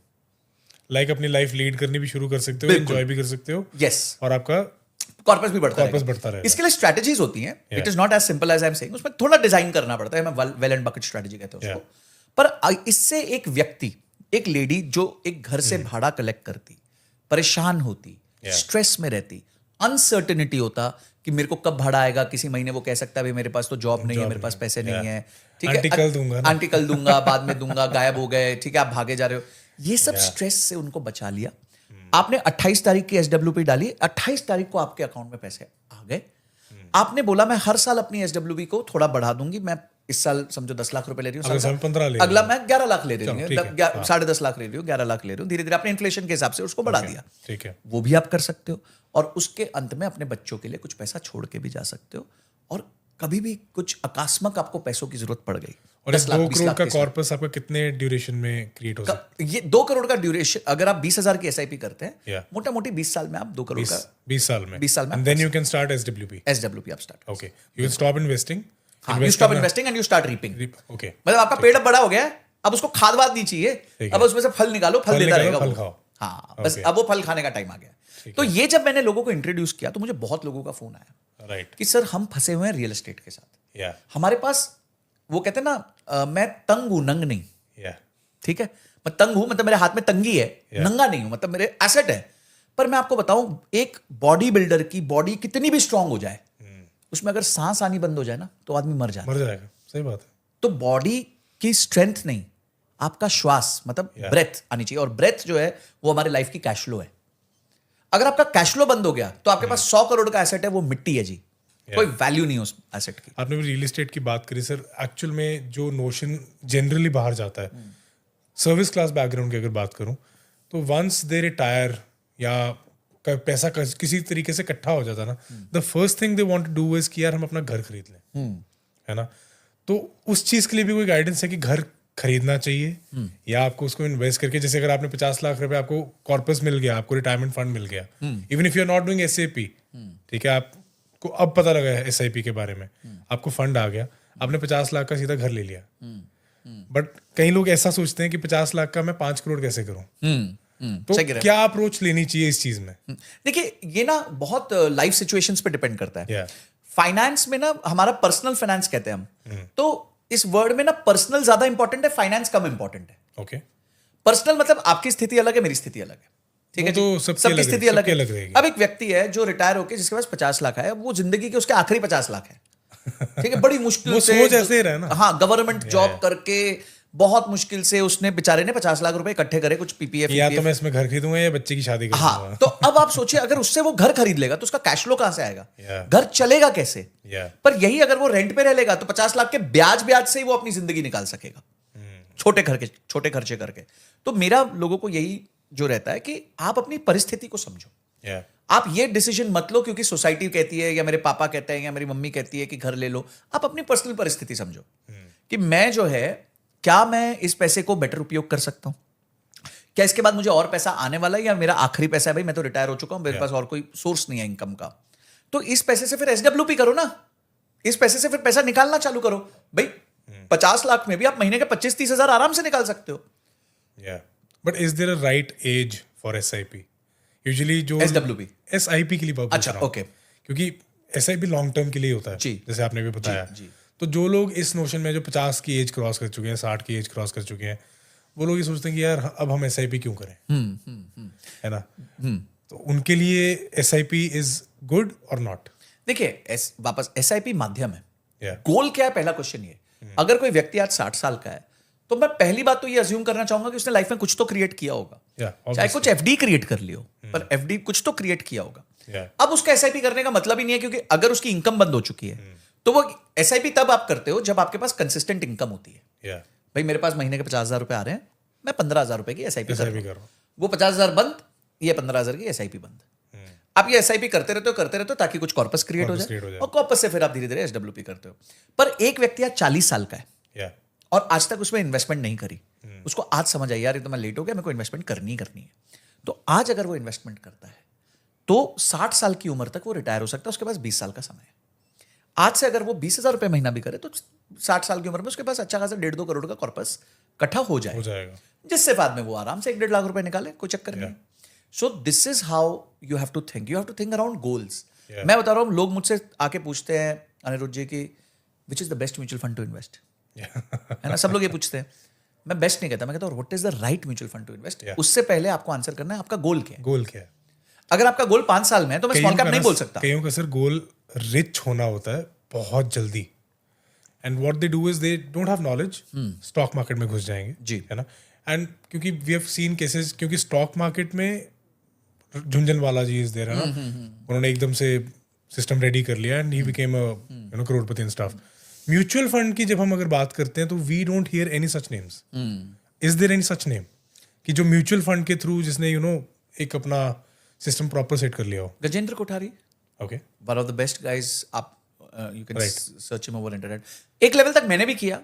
Speaker 1: लाइक अपनी लाइफ लीड करनी भी शुरू कर सकते हो, एंजॉय भी कर सकते हो,
Speaker 2: यस,
Speaker 1: और आपका
Speaker 2: कॉर्पस भी बढ़ता रहेगा। इसके लिए स्ट्रेटजीज होती हैं, it is not as simple as I am saying, उसमें थोड़ा डिजाइन करना पड़ता है, मैं वेल एंड बकेट स्ट्रेटजी कहते हैं उसको। पर इससे एक व्यक्ति, एक लेडी जो एक घर से भाड़ा कलेक्ट करती, परेशान होती, स्ट्रेस में रहती, अनसर्टेनिटी होता कि मेरे को कब भाड़ा आएगा, किसी महीने वो कह सकता है भाई मेरे पास तो जॉब नहीं है, मेरे पास पैसे नहीं है, ठीक है, आंटी कल दूंगा, बाद में दूंगा, गायब हो गए, ठीक है, आप भागे जा रहे हो, ये सब स्ट्रेस से उनको बचा लिया। आपने 28 तारीख की SWP डाली, 28 तारीख को आपके अकाउंट में पैसे आ गए। आपने बोला मैं हर साल अपनी SWP को थोड़ा बढ़ा दूंगी, मैं इस साल समझो 10 लाख रुपए ले रही हूँ, अगला मैं 11 लाख ले रही हूँ, 10.5 लाख ले रही हूँ, 11 लाख ले रही हूँ, धीरे धीरे अपने इन्फ्लेशन के हिसाब से उसको बढ़ा दिया,
Speaker 1: ठीक है।
Speaker 2: वो भी आप कर सकते हो, और उसके अंत में अपने बच्चों के लिए कुछ पैसा छोड़ के भी जा सकते हो, और कभी भी कुछ अकस्मात आपको पैसों की जरूरत पड़ गई,
Speaker 1: और 2 करोड़ का कॉर्पस आपका कितने ड्यूरेशन में क्रिएट हो सकता है?
Speaker 2: ये 2 करोड़ का ड्यूरेशन, अगर आप 20,000 की SIP करते हैं, मोटा मोटी 20 साल में आप 2 करोड़ का
Speaker 1: 20 साल में
Speaker 2: and
Speaker 1: then you can start SWP
Speaker 2: आप start,
Speaker 1: okay, you will stop investing,
Speaker 2: you stop investing and you start reaping,
Speaker 1: okay.
Speaker 2: मतलब आपका पेड़ अब बड़ा हो गया है, अब उसको खाद वाद नहीं चाहिए, अब उसमें से फल निकालो, फल देता रहेगा,
Speaker 1: फल खाओ,
Speaker 2: हाँ, बस अब वो फल खाने का टाइम आ गया। तो ये जब मैंने लोगों को इंट्रोड्यूस किया तो मुझे बहुत लोगों का फोन आया,
Speaker 1: राइट,
Speaker 2: कि सर हम फंसे हुए हैं रियल एस्टेट के साथ, हमारे पास, वो कहते हैं ना, मैं तंग हूं, नंग नहीं, ठीक है, मैं तंग हूं मतलब मेरे हाथ में तंगी है, नंगा नहीं हूं, मतलब मेरे एसेट है। पर मैं आपको बताऊं, एक बॉडी बिल्डर की बॉडी कितनी भी स्ट्रांग हो जाए, उसमें अगर सांस आनी बंद हो जाए ना तो आदमी मर
Speaker 1: जाएगा, सही बात है।
Speaker 2: तो बॉडी की स्ट्रेंथ नहीं, आपका श्वास मतलब ब्रेथ आनी चाहिए, और ब्रेथ जो है वो हमारे लाइफ की कैश फ्लो है। अगर आपका कैश फ्लो बंद हो गया तो आपके पास 100 करोड़ का एसेट है, वो मिट्टी है जी, कोई वैल्यू नहीं है उस एसेट की।
Speaker 1: आपने भी रियल एस्टेट की बात करी सर, एक्चुअल में जो नोशन जनरली बाहर जाता है, सर्विस क्लास बैकग्राउंड की अगर बात करूं, तो वंस दे रिटायर या पैसा किसी तरीके से इकट्ठा हो जाता है ना, the first thing they want to do is कि यार हम अपना घर खरीद लें, है ना। तो उस चीज के लिए भी कोई गाइडेंस है कि घर खरीदना चाहिए या आपको उसको इन्वेस्ट करके, जैसे अगर आपने 50 लाख रुपए आपको कॉर्पस मिल गया, आपको रिटायरमेंट फंड मिल गया, even if you are not doing SIP, ठीक है, आपको अब पता लगा है एसआईपी के बारे में, आपको फंड आ गया, आपने 50 लाख का सीधा घर ले लिया, बट कई लोग ऐसा सोचते हैं कि 50 लाख का मैं 5 करोड़ कैसे करूं। तो
Speaker 2: सही कह रहे हैं।
Speaker 1: क्या अप्रोच लेनी चाहिए इस चीज में?
Speaker 2: देखिए, ये ना बहुत लाइफ सिचुएशंस पे डिपेंड करता है।
Speaker 1: Yeah.
Speaker 2: फाइनेंस में ना हमारा पर्सनल फाइनेंस कहते हैं हम, तो इस वर्ड में ना पर्सनल ज्यादा इंपॉर्टेंट है, फाइनेंस कम इंपॉर्टेंट है।
Speaker 1: ओके,
Speaker 2: पर्सनल मतलब आपकी स्थिति अलग है, मेरी स्थिति अलग है, ठीक है
Speaker 1: वो तो
Speaker 2: जी?
Speaker 1: सबकी
Speaker 2: सबकी
Speaker 1: अलग
Speaker 2: स्थिति
Speaker 1: है,
Speaker 2: अलग
Speaker 1: सबकी
Speaker 2: है।
Speaker 1: अलग रहेगी।
Speaker 2: अब एक व्यक्ति है जो रिटायर होके जिसके पास 50 लाख है, वो जिंदगी के उसके आखिरी 50 लाख है, ठीक है, बड़ी मुश्किल
Speaker 1: वो
Speaker 2: से,
Speaker 1: सोच ऐसे ही रहा ना।
Speaker 2: हाँ, गवर्नमेंट जॉब करके बहुत मुश्किल से उसने बेचारे ने 50 लाख रुपए इकट्ठे करे, कुछ पीपीएफ,
Speaker 1: या तो मैं इसमें घर खरीदूंगा या बच्चे की शादी
Speaker 2: हाँ।
Speaker 1: करूंगा।
Speaker 2: तो अब आप सोचिए, अगर उससे वो घर खरीद लेगा तो उसका कैश फ्लो कहां से आएगा?
Speaker 1: Yeah.
Speaker 2: घर चलेगा कैसे?
Speaker 1: Yeah.
Speaker 2: पर यही अगर वो रेंट पे रह लेगा तो 50 लाख के ब्याज से ही वो अपनी जिंदगी निकाल सकेगा, छोटे खर्चे करके। तो मेरा लोगों को यही जो रहता है कि आप अपनी परिस्थिति को समझो।
Speaker 1: Yeah.
Speaker 2: आप ये डिसीजन मत लो क्योंकि सोसाइटी कहती है या मेरे पापा कहते हैं या मेरी मम्मी कहती है कि घर ले लो। आप अपनी पर्सनल परिस्थिति समझो कि मैं जो है, क्या मैं इस पैसे को बेटर उपयोग कर सकता हूं? क्या इसके बाद मुझे और पैसा आने वाला है या मेरा आखिरी पैसा है? भाई मैं तो रिटायर हो चुका हूं, मेरे पास और कोई सोर्स नहीं है इनकम का। तो इस पैसे से फिर एसडब्ल्यूपी करो ना, इस पैसे से फिर पैसा निकालना चालू करो। भाई 50 लाख में भी आप महीने के 25-30 हजार आराम से निकाल सकते हो।
Speaker 1: Yeah. But is there a right age for SIP? Usually जो
Speaker 2: SWP
Speaker 1: SIP के लिए पूछ
Speaker 2: अच्छा,
Speaker 1: रहा हूं।
Speaker 2: ओके,
Speaker 1: क्योंकि SIP लॉन्ग टर्म के लिए होता है,
Speaker 2: जी,
Speaker 1: जैसे आपने भी बताया।
Speaker 2: जी।
Speaker 1: तो जो लोग इस नोशन में जो 50 की एज क्रॉस कर चुके हैं, 60 की एज क्रॉस कर चुके हैं, वो लोग ये सोचते हैं कि यार अब हम SIP क्यों करें, है ना। तो उनके लिए SIP इज गुड और नॉट?
Speaker 2: देखिए, वापस SIP माध्यम है।
Speaker 1: Yeah.
Speaker 2: गोल क्या है? पहला क्वेश्चन ये, अगर कोई व्यक्ति आज 60 साल का है तो मैं पहली बात तो ये अज्यूम करना चाहूंगा कि उसने लाइफ में कुछ तो क्रिएट किया होगा।
Speaker 1: Yeah,
Speaker 2: चाहे कुछ एफडी क्रिएट कर लियो, पर एफडी कुछ तो क्रिएट किया होगा।
Speaker 1: Yeah.
Speaker 2: अब उसका SIP करने का मतलब ही नहीं है, क्योंकि अगर उसकी इनकम बंद हो चुकी है तो वो SIP तब आप करते हो जब आपके पास कंसिस्टेंट इनकम होती है।
Speaker 1: Yeah.
Speaker 2: भाई मेरे पास महीने के 50,000 रुपए आ रहे हैं, मैं 15,000 रुपए की SIP कर
Speaker 1: SIP
Speaker 2: रहा
Speaker 1: कर
Speaker 2: हूं।
Speaker 1: रहा हूं।
Speaker 2: वो 50,000 बंद, ये 15,000 की SIP बंद। आप ये SIP करते रहते हो ताकि कुछ कॉर्पस क्रिएट हो जाए, और कॉर्पस से फिर आप धीरे धीरे SWP करते हो। पर एक व्यक्ति आज 40 साल का है
Speaker 1: Yeah.
Speaker 2: और आज तक उसमें इन्वेस्टमेंट नहीं करी, उसको आज समझ आई यार ये तो मैं लेट हो गया, मेरे को इन्वेस्टमेंट करनी है। तो आज अगर वो इन्वेस्टमेंट करता है तो 60 साल की उम्र तक वो रिटायर हो सकता है, उसके पास 20 साल का समय है। आज से अगर वो 20,000 रुपए महीना भी करे तो 60 साल की उम्र में उसके पास अच्छा खासा 1.5-2 करोड़ का कॉर्पस इकट्ठा हो जाएगा, जिससे बाद में वो आराम से 1-1.5 लाख रुपए निकाले, कोई चक्कर नहीं। So this is how you have to think around goals. मैं बता रहा हूँ, लोग मुझसे आके पूछते हैं अनिरुद्ध जी की which is the best mutual fund to invest, है ना, सब लोग ये पूछते हैं। मैं बेस्ट नहीं कहता, मैं कहता हूँ what is the right mutual fund to invest. उससे पहले आपको आंसर करना है आपका गोल क्या है।
Speaker 1: गोल क्या है?
Speaker 2: अगर आपका गोल 5 साल में है तो मैं स्मॉल कैप नहीं बोल सकता।
Speaker 1: कईयों का सर गोल रिच होना होता है बहुत जल्दी, and what they do is they don't have knowledge, stock market में घुस जाएंगे
Speaker 2: जी,
Speaker 1: है ना। एंड क्योंकि वी हैव सीन केसेस, क्योंकि स्टॉक मार्केट में झुंझुनवाला जी इज देयर है ना, उन्होंने एकदम से सिस्टम रेडी कर लिया and he became a crorepati and stuff. Mutual fund की जब हम अगर बात करते हैं तो we don't hear any such names. Is there any such name कि जो म्यूचुअल फंड के थ्रू जिसने एक अपना सिस्टम प्रॉपर सेट कर लिया हो?
Speaker 2: Gajendra Kothari,
Speaker 1: okay,
Speaker 2: one of the best guys. आप you can search him over internet. एक लेवल तक मैंने भी किया,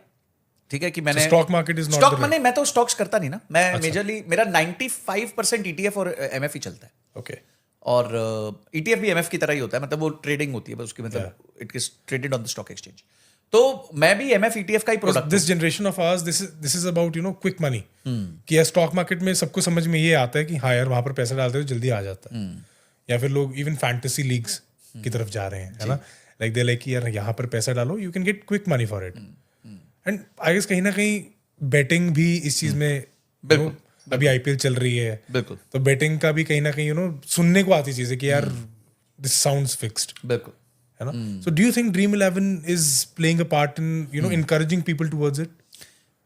Speaker 2: ठीक है, कि मैंने
Speaker 1: stock market is not
Speaker 2: stock में नहीं, मैं तो स्टॉक्स करता नहीं ना, मैं मेजरली मेरा 95% ETF और MF ही चलता है।
Speaker 1: ओके,
Speaker 2: और ETF भी MF की तरह ही होता है, मतलब वो ट्रेडिंग होती है बस उसकी, मतलब it is traded on the stock exchange. तो मैं भी MF ETF का ही product.
Speaker 1: This generation of ours this is about quick money, कि स्टॉक मार्केट में सबको समझ में ये आता है कि हाँ यार वहां पर पैसा डालते हो जल्दी आ जाता है, या फिर लोग इवन फैंटेसी लीग्स की तरफ जा रहे हैं, है ना, लाइक दे लाइक यार यहाँ पर पैसा डालो, you can get quick money for it. And I guess कहीं ना कहीं बेटिंग भी इस चीज में, अभी IPL चल रही है,
Speaker 2: बिल्कुल,
Speaker 1: तो बेटिंग का भी कहीं ना कहीं सुनने को आती चीज है कि यार दिस साउंड्स फिक्स्ड,
Speaker 2: बिल्कुल,
Speaker 1: है ना। So do you think Dream 11 is playing a part in encouraging people towards it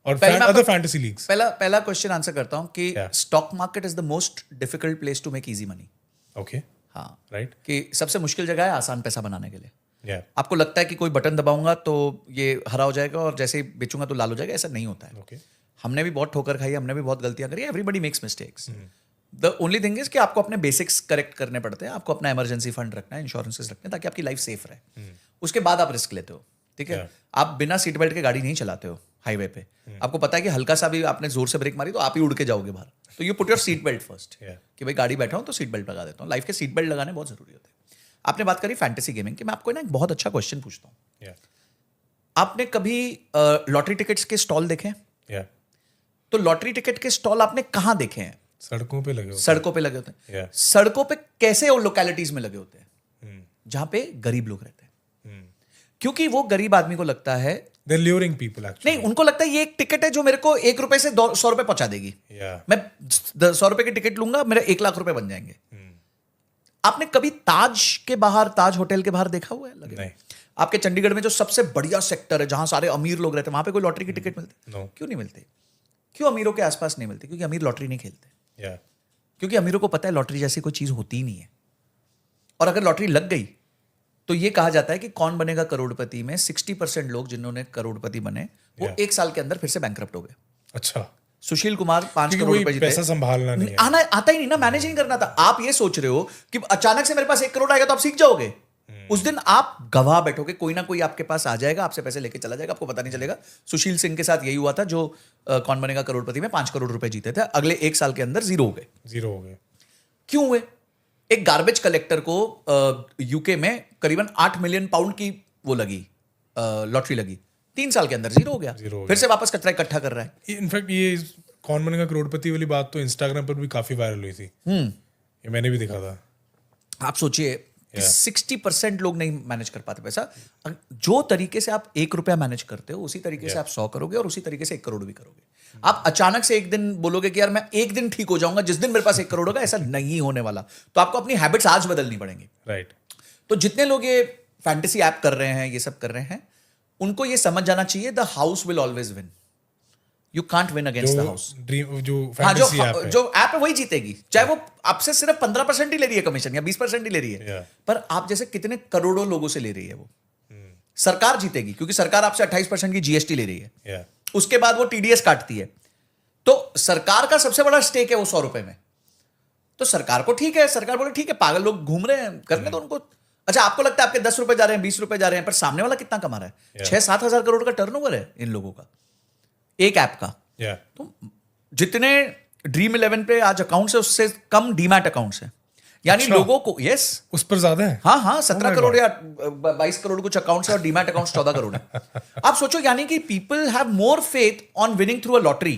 Speaker 1: or other fantasy leagues?
Speaker 2: पहला क्वेश्चन आंसर करता हूं कि stock market is the most difficult place to make easy money.
Speaker 1: Okay,
Speaker 2: हाँ,
Speaker 1: right,
Speaker 2: कि सबसे मुश्किल जगह है आसान पैसा बनाने के लिए।
Speaker 1: या,
Speaker 2: आपको लगता है कि कोई बटन दबाऊंगा तो ये हरा हो जाएगा और जैसे ही बेचूंगा तो लाल हो जाएगा, ऐसा नहीं होता है।
Speaker 1: ओके,
Speaker 2: हमने भी बहुत ठोकर खाई, हमने भी बहुत गलतियां करी, everybody makes mistakes. The only thing is कि आपको अपने बेसिक्स करेक्ट करने पड़ते हैं, आपको अपना इमरजेंसी फंड रखना है, इंश्योरेंसेस रखने हैं ताकि आपकी लाइफ सेफ रहे। उसके बाद आप रिस्क लेते हो, ठीक है। आप बिना सीट बेल्ट के गाड़ी नहीं चलाते हो हाईवे पे। आपको पता है कि हल्का सा भी आपने जोर से ब्रेक मारी तो आप ही उड़ के जाओगे बाहर, तो you put your seat belt first, कि भाई गाड़ी बैठा हूं तो सीट बेल्ट लगा देता हूँ। लाइफ के सीट बेल्ट लगाने बहुत जरूरी होते हैं। आपने बात करी फैंटेसी गेमिंग की, मैं आपको ना एक बहुत अच्छा क्वेश्चन पूछता हूँ।
Speaker 1: या,
Speaker 2: आपने कभी लॉटरी टिकट्स के स्टॉल देखे हैं?
Speaker 1: या,
Speaker 2: तो लॉटरी टिकट के स्टॉल आपने कहाँ देखे हैं?
Speaker 1: सड़कों पे लगे होते
Speaker 2: सड़कों पे लगे होते हैं।
Speaker 1: Yeah.
Speaker 2: सड़कों पे कैसे और लोकेलिटीज में लगे होते हैं?
Speaker 1: हैं।
Speaker 2: जहां पे गरीब लोग रहते हैं, क्योंकि वो गरीब आदमी को लगता है,
Speaker 1: They're luring people actually.
Speaker 2: नहीं, उनको लगता है ये एक टिकट है जो मेरे को 1 रुपए से 100 रुपए पहुंचा देगी।
Speaker 1: Yeah.
Speaker 2: मैं 100 रुपए की टिकट लूंगा, मेरे 1 लाख रुपए बन जाएंगे। आपने कभी ताज के बाहर, ताज होटल के बाहर देखा हुआ है लगे?
Speaker 1: नहीं।
Speaker 2: आपके चंडीगढ़ में जो सबसे बढ़िया सेक्टर है जहां सारे अमीर लोग रहते हैं, वहां पे कोई लॉटरी की टिकट मिलती है?
Speaker 1: No.
Speaker 2: क्यों नहीं मिलती? क्यों अमीरों के आसपास नहीं मिलती? क्योंकि अमीर लॉटरी नहीं खेलते।
Speaker 1: Yeah.
Speaker 2: क्योंकि अमीरों को पता है लॉटरी जैसी कोई चीज होती ही नहीं है, और अगर लॉटरी लग गई तो ये कहा जाता है कि कौन बनेगा करोड़पति में 60% लोग जिन्होंने करोड़पति बने वो
Speaker 1: Yeah.
Speaker 2: 1 साल के अंदर फिर से बैंकरप्ट हो गए।
Speaker 1: अच्छा,
Speaker 2: सुशील कुमार 5
Speaker 1: क्योंकि
Speaker 2: करोड़
Speaker 1: वही
Speaker 2: रुपए जीते।
Speaker 1: पैसा संभालना नहीं है।
Speaker 2: आना आता ही नहीं ना, मैनेज नहीं करना था। आप ये सोच रहे हो कि अचानक से मेरे पास 1 करोड़ आएगा तो आप सीख जाओगे। उस दिन आप गवाह बैठोगे, कोई ना कोई आपके पास आ जाएगा, आपसे पैसे लेके चला जाएगा, आपको पता नहीं चलेगा। सुशील सिंह के साथ यही हुआ था, जो कौन बनेगा करोड़पति में 5 करोड़ रुपए जीते थे, अगले 1 साल के अंदर जीरो हो गए।
Speaker 1: जीरो हो गए।
Speaker 2: क्यों हुए? एक गार्बेज कलेक्टर को यूके में करीबन 8 मिलियन पाउंड की वो लगी, लॉटरी लगी, 3 साल के अंदर जीरो हो गया। फिर से वापस कचरा इकट्ठा कर रहा है।
Speaker 1: इनफैक्ट ये कौन बनेगा करोड़पति वाली बात तो इंस्टाग्राम पर भी काफी वायरल हुई थी। ये मैंने भी देखा था।
Speaker 2: आप सोचिए कि 60% लोग नहीं मैनेज कर पाते पैसा। जो तरीके से आप 1 रुपया मैनेज करते हो उसी तरीके से आप 100 करोगे, और उसी तरीके से 1 करोड़ भी करोगे। आप अचानक से एक दिन बोलोगे कि यार मैं एक दिन ठीक हो जाऊंगा, जिस दिन मेरे पास 1 करोड़ होगा, ऐसा नहीं होने वाला। तो आपको अपनी हैबिट्स आज बदलनी पड़ेंगी।
Speaker 1: राइट।
Speaker 2: तो जितने लोग ये फैंटेसी ऐप कर रहे हैं, ये सब कर रहे हैं, उनको ये समझ जाना चाहिए, the house will always win. You can't win against the house.
Speaker 1: Dream जो
Speaker 2: हाँ,
Speaker 1: फैंटेसी ऐप है,
Speaker 2: जो ऐप है वही जीतेगी, चाहे वो आपसे सिर्फ 15% ही ले रही है कमीशन या 20% ही ले रही है।
Speaker 1: Yeah.
Speaker 2: पर आप जैसे कितने करोड़ों लोगों से ले रही है वो। सरकार जीतेगी क्योंकि सरकार आपसे 28% की जीएसटी ले रही है।
Speaker 1: Yeah.
Speaker 2: उसके बाद वो टीडीएस काटती है, तो सरकार का सबसे बड़ा स्टेक है वो 100 रुपए में। तो सरकार को ठीक है, सरकार बोले ठीक है, पागल लोग घूम रहे हैं, करने तो उनको। अच्छा, आपको लगता है आपके 10 रुपए जा रहे हैं, 20 रुपए जा रहे हैं, पर सामने वाला कितना कमा रहा है? 6-7 हजार करोड़ का टर्नओवर है इन लोगों का, एक ऐप का।
Speaker 1: Yeah.
Speaker 2: तो जितने ड्रीम 11 पे आज अकाउंट्स है उससे कम डीमैट अकाउंट्स है। यानी
Speaker 1: अच्छा।
Speaker 2: लोगों को, यस,
Speaker 1: उस पर ज्यादा है।
Speaker 2: हाँ 17
Speaker 1: my
Speaker 2: करोड़ या 22 करोड़ कुछ अकाउंट्स है, और डीमैट अकाउंट्स 14 करोड़ है। आप सोचो, यानी कि people have more faith on winning through a lottery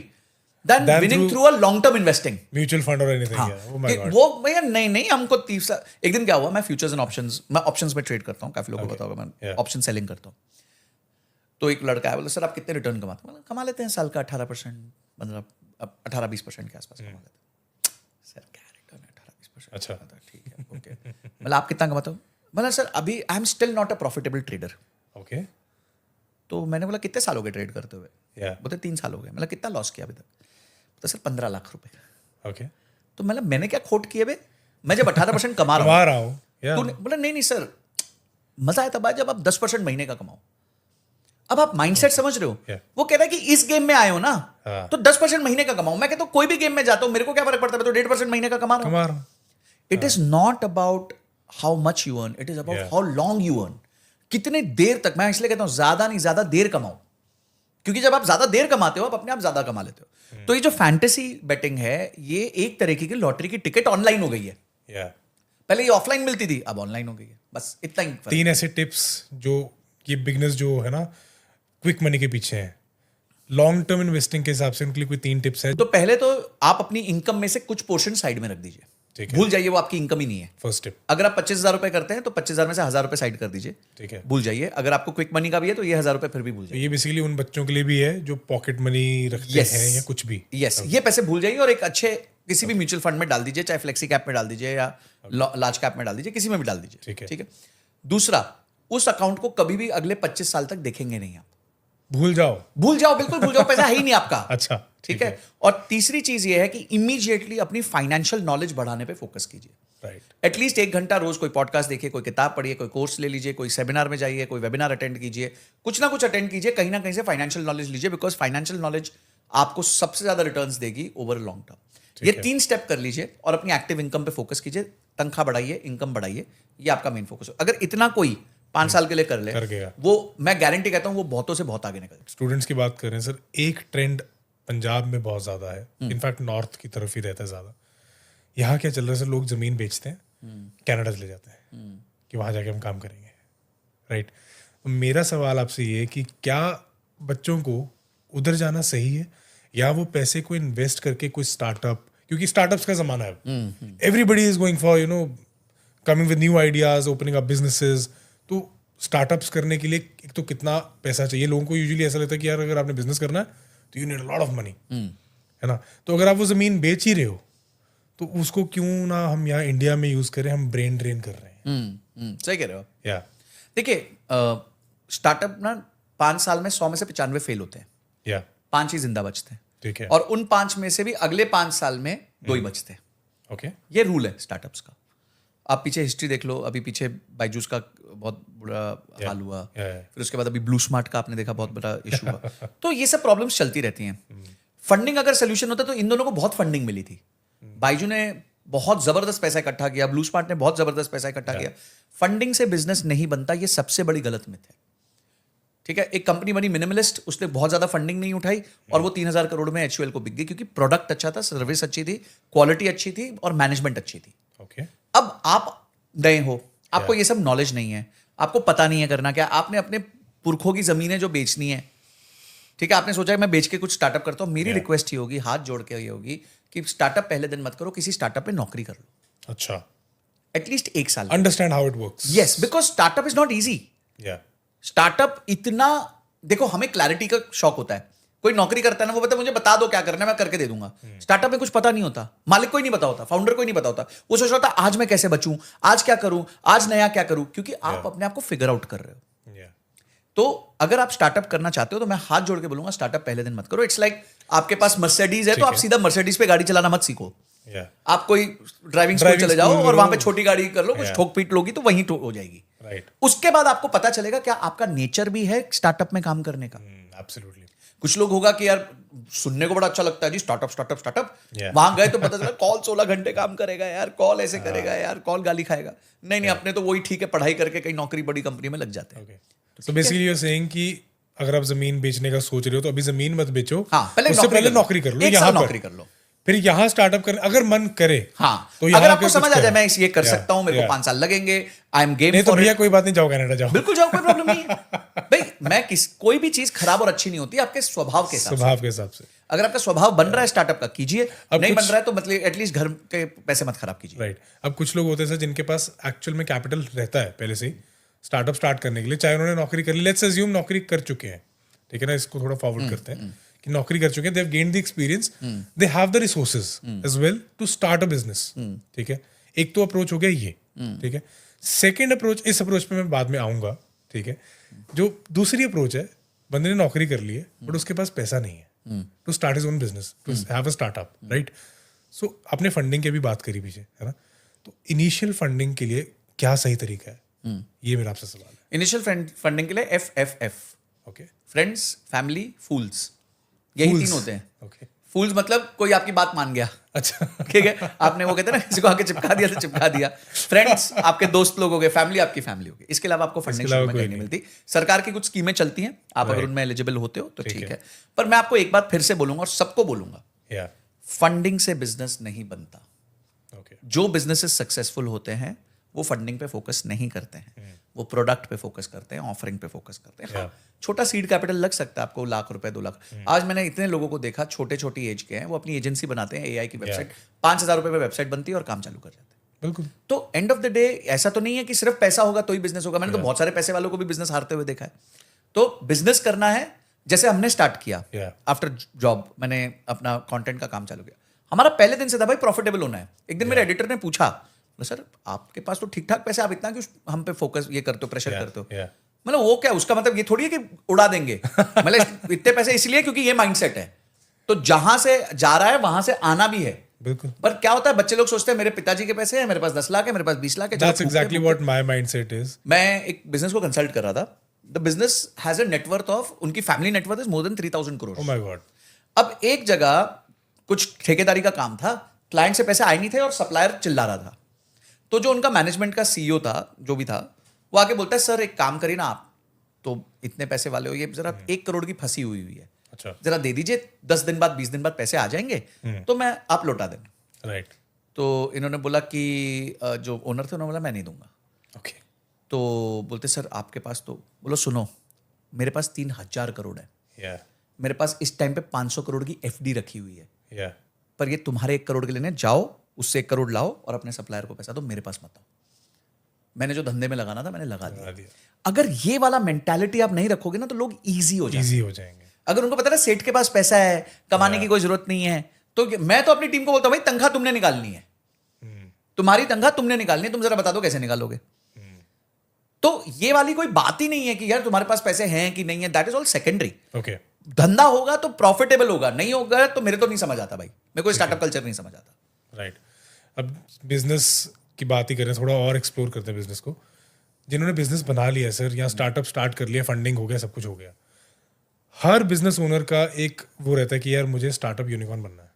Speaker 2: than
Speaker 1: Than
Speaker 2: winning
Speaker 1: through-
Speaker 2: through a long term investing.
Speaker 1: Mutual fund और एनीथिंग। Oh my god.
Speaker 2: वो भैया नहीं हमको तीसरा। एक दिन क्या हुआ, मैं फ्यूचर्स एंड ऑप्शंस, मैं ऑप्शंस में ट्रेड करता हूँ, काफी लोगों को पता होगा, मैं
Speaker 1: Yeah.
Speaker 2: ऑप्शन सेलिंग करता हूँ। तो एक लड़का है, बोले सर आप कितने रिटर्न कमाते हैं? कमा लेते हैं साल का 18%, 18-20% के आसपास कमा लेते हैं। सर क्या रिटर्न है 18-20%?
Speaker 1: अच्छा।
Speaker 2: ठीक है, ओके। मतलब आप कितना कमाते हो? मतलब सर अभी I am still not a profitable trader.
Speaker 1: Okay.
Speaker 2: तो मैंने बोला कितने साल हो गए ट्रेड करते हुए?
Speaker 1: Yeah.
Speaker 2: बोलते 3 साल हो गए। मतलब कितना लॉस किया अभी तक? तो सर 15 लाख रुपए।
Speaker 1: ओके।
Speaker 2: तो मतलब मैंने क्या खोट किए बे? मैं जब 18% कमा रहा
Speaker 1: कमा रहा हूँ। Yeah.
Speaker 2: तो बोला नहीं सर, मजा आया तब जब आप 10% महीने का कमाओ। अब आप माइंडसेट समझ रहे हो?
Speaker 1: Yeah.
Speaker 2: वो कह रहा है कि इस गेम में आए हो ना,
Speaker 1: हाँ.
Speaker 2: तो 10% महीने का कमाओ। मैं कहता हूं कोई भी गेम में जाता हूं, मेरे को क्या फर्क पड़ता है, मैं तो 1.5% महीने का कमा रहा हूं।
Speaker 1: कमा रहा हूँ।
Speaker 2: It is not about how much you earn, it is about how long you earn. कितने देर तक, मैं इसलिए कहता हूं ज्यादा नहीं, ज्यादा देर कमाओ, क्योंकि जब आप ज्यादा देर कमाते हो आप अपने आप ज्यादा कमा लेते हो। तो ये जो फैंटेसी बेटिंग है, ये एक तरीके की लॉटरी की टिकट ऑनलाइन हो गई है।
Speaker 1: Yeah.
Speaker 2: पहले ये ऑफलाइन मिलती थी, अब ऑनलाइन हो गई है, बस इतना ही फर्क।
Speaker 1: 3 ऐसे टिप्स जो ये बिगनर्स जो है ना क्विक मनी के पीछे हैं, लॉन्ग टर्म इन्वेस्टिंग के हिसाब से उनके लिए कोई 3 टिप्स है।
Speaker 2: तो पहले तो आप अपनी इनकम में से कुछ पोर्शन साइड में रख दीजिए,
Speaker 1: ठीक है।
Speaker 2: भूल जाइए वो आपकी इनकम ही नहीं है।
Speaker 1: First tip.
Speaker 2: अगर आप 25,000 रुपए करते हैं तो 25,000 में से 1,000 रुपए साइड कर दीजिए,
Speaker 1: ठीक है।
Speaker 2: भूल जाइए। अगर आपको क्विक मनी का भी है तो ये 1,000 रुपए फिर भी भूल
Speaker 1: तो
Speaker 2: जाइए।
Speaker 1: ये बेसिकली उन बच्चों के लिए भी है जो पॉकेट मनी रखते
Speaker 2: Yes.
Speaker 1: हैं या कुछ भी।
Speaker 2: यस, ये पैसे भूल जाइए और एक अच्छे किसी भी म्यूचुअल फंड में डाल दीजिए, चाहे फ्लेक्सी कैप में डाल दीजिए या लार्ज कैप में डाल दीजिए, किसी में भी डाल दीजिए,
Speaker 1: ठीक है।
Speaker 2: ठीक है। दूसरा, उस अकाउंट को कभी भी अगले 25 साल तक देखेंगे नहीं आप।
Speaker 1: भूल जाओ।
Speaker 2: भूल जाओ, बिल्कुल भूल जाओ, पैसा है ही नहीं आपका।
Speaker 1: अच्छा,
Speaker 2: ठीक है। और तीसरी चीज ये है कि इमीडिएटली अपनी फाइनेंशियल नॉलेज बढ़ाने पे फोकस कीजिए।
Speaker 1: राइट
Speaker 2: एटलीस्ट 1 घंटा रोज कोई पॉडकास्ट देखिए, कोई किताब पढ़िए, कोई कोर्स ले लीजिए, कोई सेमिनार में जाइए, कोई वेबिनार अटेंड कीजिए, कुछ ना कुछ अटेंड कीजिए, कहीं ना कहीं से फाइनेंशियल नॉलेज लीजिए, बिकॉज फाइनेंशियल नॉलेज आपको सबसे ज्यादा रिटर्न्स देगी ओवर लॉन्ग टर्म। ये 3 स्टेप कर लीजिए और अपनी एक्टिव इनकम पे फोकस कीजिए, तनख्वाह बढ़ाइए, इनकम बढ़ाइए, ये आपका मेन फोकस हो। अगर इतना कोई 5 साल के लिए कर ले,
Speaker 1: कर गया,
Speaker 2: वो मैं गारंटी कहता हूँ वो बहुतों से बहुत आगे निकल।
Speaker 1: स्टूडेंट्स की बात करें सर, एक ट्रेंड पंजाब में बहुत ज्यादा है, इनफैक्ट नॉर्थ की तरफ ही रहता है ज्यादा। यहाँ क्या चल रहा है सर, लोग जमीन बेचते हैं, कनाडा चले जाते हैं कि वहां जाके हम काम करेंगे, राइट। मेरा सवाल आपसे ये है कि क्या बच्चों को उधर जाना सही है, या वो पैसे को इन्वेस्ट करके कोई स्टार्टअप, क्योंकि स्टार्टअप्स का जमाना है, everybody is going for coming with new ideas, opening up businesses. तो स्टार्टअप्स करने के लिए एक तो कितना पैसा चाहिए, लोगों को यूजुअली ऐसा लगता है कि यार अगर आपने बिजनेस करना है तो you need a lot of money, है ना। तो अगर आप वो जमीन बेच ही रहे हो तो उसको क्यों ना हम यहाँ इंडिया में यूज करें, हम ब्रेन ड्रेन कर रहे हैं।
Speaker 2: सही कह रहे हो आप।
Speaker 1: या
Speaker 2: देखिए स्टार्टअप ना 5 साल में 100 में से 95 फेल होते हैं,
Speaker 1: या
Speaker 2: 5 ही जिंदा बचते हैं,
Speaker 1: ठीक है,
Speaker 2: और उन 5 में से भी अगले 5 साल में 2 ही बचते हैं।
Speaker 1: ओके,
Speaker 2: ये रूल है स्टार्टअप्स का। आप पीछे हिस्ट्री देख लो, अभी पीछे बायजूस का बहुत बुरा हाल हुआ, फिर उसके बाद अभी ब्लू स्मार्ट का आपने देखा बहुत बड़ा इशू हुआ। तो ये सब प्रॉब्लम्स चलती रहती हैं। फंडिंग अगर सोल्यूशन होता तो इन दोनों को बहुत फंडिंग मिली थी। बायजू ने बहुत जबरदस्त पैसा इकट्ठा किया, ब्लू स्मार्ट ने बहुत जबरदस्त पैसा इकट्ठा किया। फंडिंग से बिजनेस नहीं बनता, ये सबसे बड़ी गलत मिथ है। ठीक है, एक कंपनी बनी मिनिमलिस्ट, उसने बहुत ज्यादा फंडिंग नहीं उठाई और वो 3000 करोड़ में HUL को बिक गई, क्योंकि प्रोडक्ट अच्छा था, सर्विस अच्छी थी, क्वालिटी अच्छी थी और मैनेजमेंट अच्छी थी।
Speaker 1: ओके,
Speaker 2: अब आप नए हो, आपको ये सब नॉलेज नहीं है, आपको पता नहीं है करना क्या, आपने अपने पुरखों की जमीनें जो बेचनी है, ठीक है, आपने सोचा है मैं बेच के कुछ स्टार्टअप करता हूं। मेरी रिक्वेस्ट ये होगी, हाथ जोड़ के ये होगी कि स्टार्टअप पहले दिन मत करो, किसी स्टार्टअप में नौकरी कर लो,
Speaker 1: अच्छा,
Speaker 2: एटलीस्ट 1 साल।
Speaker 1: Understand how it works.
Speaker 2: Yes, because startup is not easy.
Speaker 1: या
Speaker 2: स्टार्टअप इतना, देखो हमें क्लैरिटी का शौक होता है, कोई नौकरी करता है ना, वो बताता है मुझे बता दो क्या करना है, मैं करके दे दूंगा। स्टार्टअप में कुछ पता नहीं होता, मालिक को ही नहीं पता होता, फाउंडर को ही नहीं पता होता। वो सोच रहा होता आज मैं कैसे बचूं, आज क्या करूं, आज नया क्या करूं, क्योंकि आप अपने आप को फिगर आउट कर रहे हो। तो अगर आप स्टार्टअप करना चाहते हो तो मैं हाथ जोड़ के बोलूंगा स्टार्टअप पहले दिन मत करो। इट्स लाइक आपके पास मर्सिडीज है तो आप सीधा मर्सिडीज पे गाड़ी चलाना मत सीखो। आप कोई ड्राइविंग स्कूल चले जाओ और वहां पे छोटी गाड़ी कर लो, कुछ ठोक पीट लोगी तो वहीं हो जाएगी।
Speaker 1: राइट,
Speaker 2: उसके बाद आपको पता चलेगा क्या आपका नेचर भी है स्टार्टअप में काम करने का।
Speaker 1: एब्सोल्युटली।
Speaker 2: कुछ लोग होगा कि यार सुनने को बड़ा अच्छा लगता है जी, स्टार्टअप स्टार्टअप स्टार्टअप,
Speaker 1: Yeah.
Speaker 2: वहां गए तो पता चला कॉल 16 घंटे काम करेगा यार, कॉल ऐसे करेगा यार, कॉल गाली खाएगा। नहीं, अपने तो वही ठीक है, पढ़ाई करके कहीं नौकरी बड़ी कंपनी में लग जाते हैं।
Speaker 1: तो बेसिकली यू आर सेइंग कि अगर आप जमीन बेचने का सोच रहे हो तो अभी जमीन मत बेचो,
Speaker 2: हाँ,
Speaker 1: उससे पहले नौकरी कर लो, यहाँ
Speaker 2: नौकरी कर लो,
Speaker 1: फिर यहाँ स्टार्टअप कर, अगर मन करे।
Speaker 2: हाँ,
Speaker 1: तो
Speaker 2: अगर आपको समझ आ जाए मैं ये कर सकता हूं, मेरे को 5 साल लगेंगे, आई एम गेम।
Speaker 1: नहीं तो भैया कोई बात नहीं, जाओ कनाडा जाओ,
Speaker 2: बिल्कुल जाओ, कोई प्रॉब्लम नहीं है भाई। कोई भी चीज खराब और अच्छी नहीं होती, आपके स्वभाव के हिसाब से। अगर आपका स्वभाव बन रहा है स्टार्टअप का, कीजिए, नहीं बन रहा है तो मतलब एटलीस्ट घर के पैसे मत खराब कीजिए।
Speaker 1: राइट, अब कुछ लोग होते हैं सर जिनके पास एक्चुअल में कैपिटल रहता है पहले से ही स्टार्टअप स्टार्ट करने के लिए, चाहे उन्होंने नौकरी कर ली, लेट्स अज्यूम नौकरी कर चुके हैं, ठीक है ना, इसको थोड़ा फॉरवर्ड करते हैं कि नौकरी कर चुके हैं, they have gained the experience, they have the resources as well to start a business. ठीक है, एक तो अप्रोच हो गया ये, ठीक है। सेकंड अप्रोच, इस अप्रोच पे मैं बाद में आऊंगा, ठीक है। जो दूसरी अप्रोच है, बंदे ने नौकरी कर ली है बट उसके पास पैसा नहीं है to start his own business, to have a startup, right. So आपने फंडिंग की भी बात करी पीछे, है ना, तो इनिशियल फंडिंग के लिए क्या सही तरीका है, ये मेरा आपसे सवाल है।
Speaker 2: इनिशियल फंडिंग के लिए FFF,
Speaker 1: ओके,
Speaker 2: फ्रेंड्स, फैमिली, फूल्स, यही 3 होते हैं।
Speaker 1: ओके,
Speaker 2: फूल्स मतलब कोई आपकी बात मान गया,
Speaker 1: अच्छा,
Speaker 2: ठीक है, आपने वो कहते हैं ना किसी को आके चिपका दिया तो चिपका दिया। फ्रेंड्स आपके दोस्त लोग हो गए, फैमिली आपकी फैमिली हो गई, इसके अलावा आपको फंडिंग शुरू में कहीं नहीं मिलती। सरकार की कुछ स्कीमें चलती हैं, आप अगर उनमें एलिजिबल होते हो तो ठीक है, पर मैं आपको एक बात फिर से बोलूंगा और सबको बोलूंगा, फंडिंग से बिजनेस नहीं बनता। जो बिजनेसेस सक्सेसफुल होते हैं वो फंडिंग पे फोकस नहीं करते हैं, वो प्रोडक्ट पे फोकस करते हैं, ऑफरिंग पे फोकस करते हैं। छोटा सीड कैपिटल लग सकता है आपको, ₹1,00,000 ₹2,00,000। आज मैंने इतने लोगों को देखा, छोटी एज के हैं, वो अपनी एजेंसी बनाते हैं, AI की वेबसाइट, ₹5,000 में वेबसाइट बनती है और काम चालू कर जाते हैं।
Speaker 1: बिल्कुल।
Speaker 2: तो एंड ऑफ द डे ऐसा तो नहीं है कि सिर्फ पैसा होगा तो ही बिजनेस होगा। मैंने तो बहुत सारे पैसे वालों को भी बिजनेस हारते हुए देखा है। तो बिजनेस करना है, जैसे हमने स्टार्ट किया आफ्टर जॉब, मैंने अपना कंटेंट का काम चालू किया, हमारा पहले दिन से था भाई प्रॉफिटेबल होना है। एक दिन मेरे एडिटर ने पूछा, सर आपके पास तो ठीक ठाक पैसे, आप इतना क्यों हम पे फोकस ये करते हो, प्रेशर करते हो? मतलब वो क्या, उसका मतलब ये थोड़ी है कि उड़ा देंगे, मतलब इतने पैसे इसलिए क्योंकि ये माइंडसेट है। तो जहां से जा रहा है वहां से आना भी है,
Speaker 1: बिल्कुल।
Speaker 2: पर क्या होता है, बच्चे लोग सोचते हैं मेरे पिताजी के पैसे हैं, मेरे पास 10 लाख है, मेरे पास 20 लाख है, चलो
Speaker 1: That's
Speaker 2: फूकते
Speaker 1: exactly
Speaker 2: फूकते।
Speaker 1: what my mindset is.
Speaker 2: मैं एक बिजनेस को कंसल्ट कर रहा था। The business has a net worth of, उनकी family net worth is more than 3000 crore.
Speaker 1: Oh my God.
Speaker 2: अब एक जगह कुछ ठेकेदारी का काम था, क्लाइंट से पैसे आए नहीं थे और सप्लायर चिल्ला रहा था। तो जो उनका मैनेजमेंट का सीईओ था, जो भी था, वो आके बोलता है सर एक काम करिए ना, आप तो इतने पैसे वाले हो, ये जरा 1 करोड़ की फंसी हुई है,
Speaker 1: अच्छा।
Speaker 2: जरा दे दीजिए, 10 दिन बाद 20 दिन बाद पैसे आ जाएंगे, तो मैं आप लौटा देना।
Speaker 1: Right.
Speaker 2: तो इन्होंने बोला कि जो ओनर थे उन्होंने बोला मैं नहीं दूंगा।
Speaker 1: Okay.
Speaker 2: तो बोलते सर आपके पास, तो बोलो सुनो, मेरे पास 3000 करोड़ है,
Speaker 1: Yeah.
Speaker 2: मेरे पास इस टाइम पे 500 करोड़ की एफडी रखी हुई है,
Speaker 1: Yeah.
Speaker 2: पर ये तुम्हारे 1 करोड़ के लेने, जाओ उससे 1 करोड़ लाओ और अपने सप्लायर को पैसा दो, मेरे पास मत आओ। मैंने जो धंधे में लगाना था मैंने लगा
Speaker 1: लगा
Speaker 2: दिया।
Speaker 1: दिया।
Speaker 2: अगर ये वाला मेंटालिटी आप नहीं रखोगे ना तो लोग इजी हो जाएंगे।
Speaker 1: Easy हो जाएंगे।
Speaker 2: अगर उनको पता है ना सेठ के पास पैसा है, कमाने की कोई जरूरत नहीं है, तो मैं तो अपनी टीम को बोलता हूँ भाई तनख्वाह तुमने निकालनी है, तुम्हारी तनख्वाह तुमने निकालनी है, तुम जरा बता दो कैसे निकालोगे। तो ये वाली कोई बात ही नहीं है कि यार तुम्हारे पास पैसे हैं कि नहीं है, that is all secondary.
Speaker 1: Okay.
Speaker 2: धंधा होगा तो प्रॉफिटेबल होगा, नहीं होगा तो मेरे तो नहीं समझ आता भाई, मेरे को स्टार्टअप कल्चर नहीं समझ आता।
Speaker 1: राइट। अब बिजनेस की बात ही करें, थोड़ा और एक्सप्लोर करते हैं बिजनेस को। जिन्होंने बिजनेस बना लिया सर, या स्टार्टअप स्टार्ट कर लिया, फंडिंग हो गया, सब कुछ हो गया, हर बिजनेस ओनर का एक वो रहता है कि यार मुझे स्टार्टअप यूनिकॉर्न बनना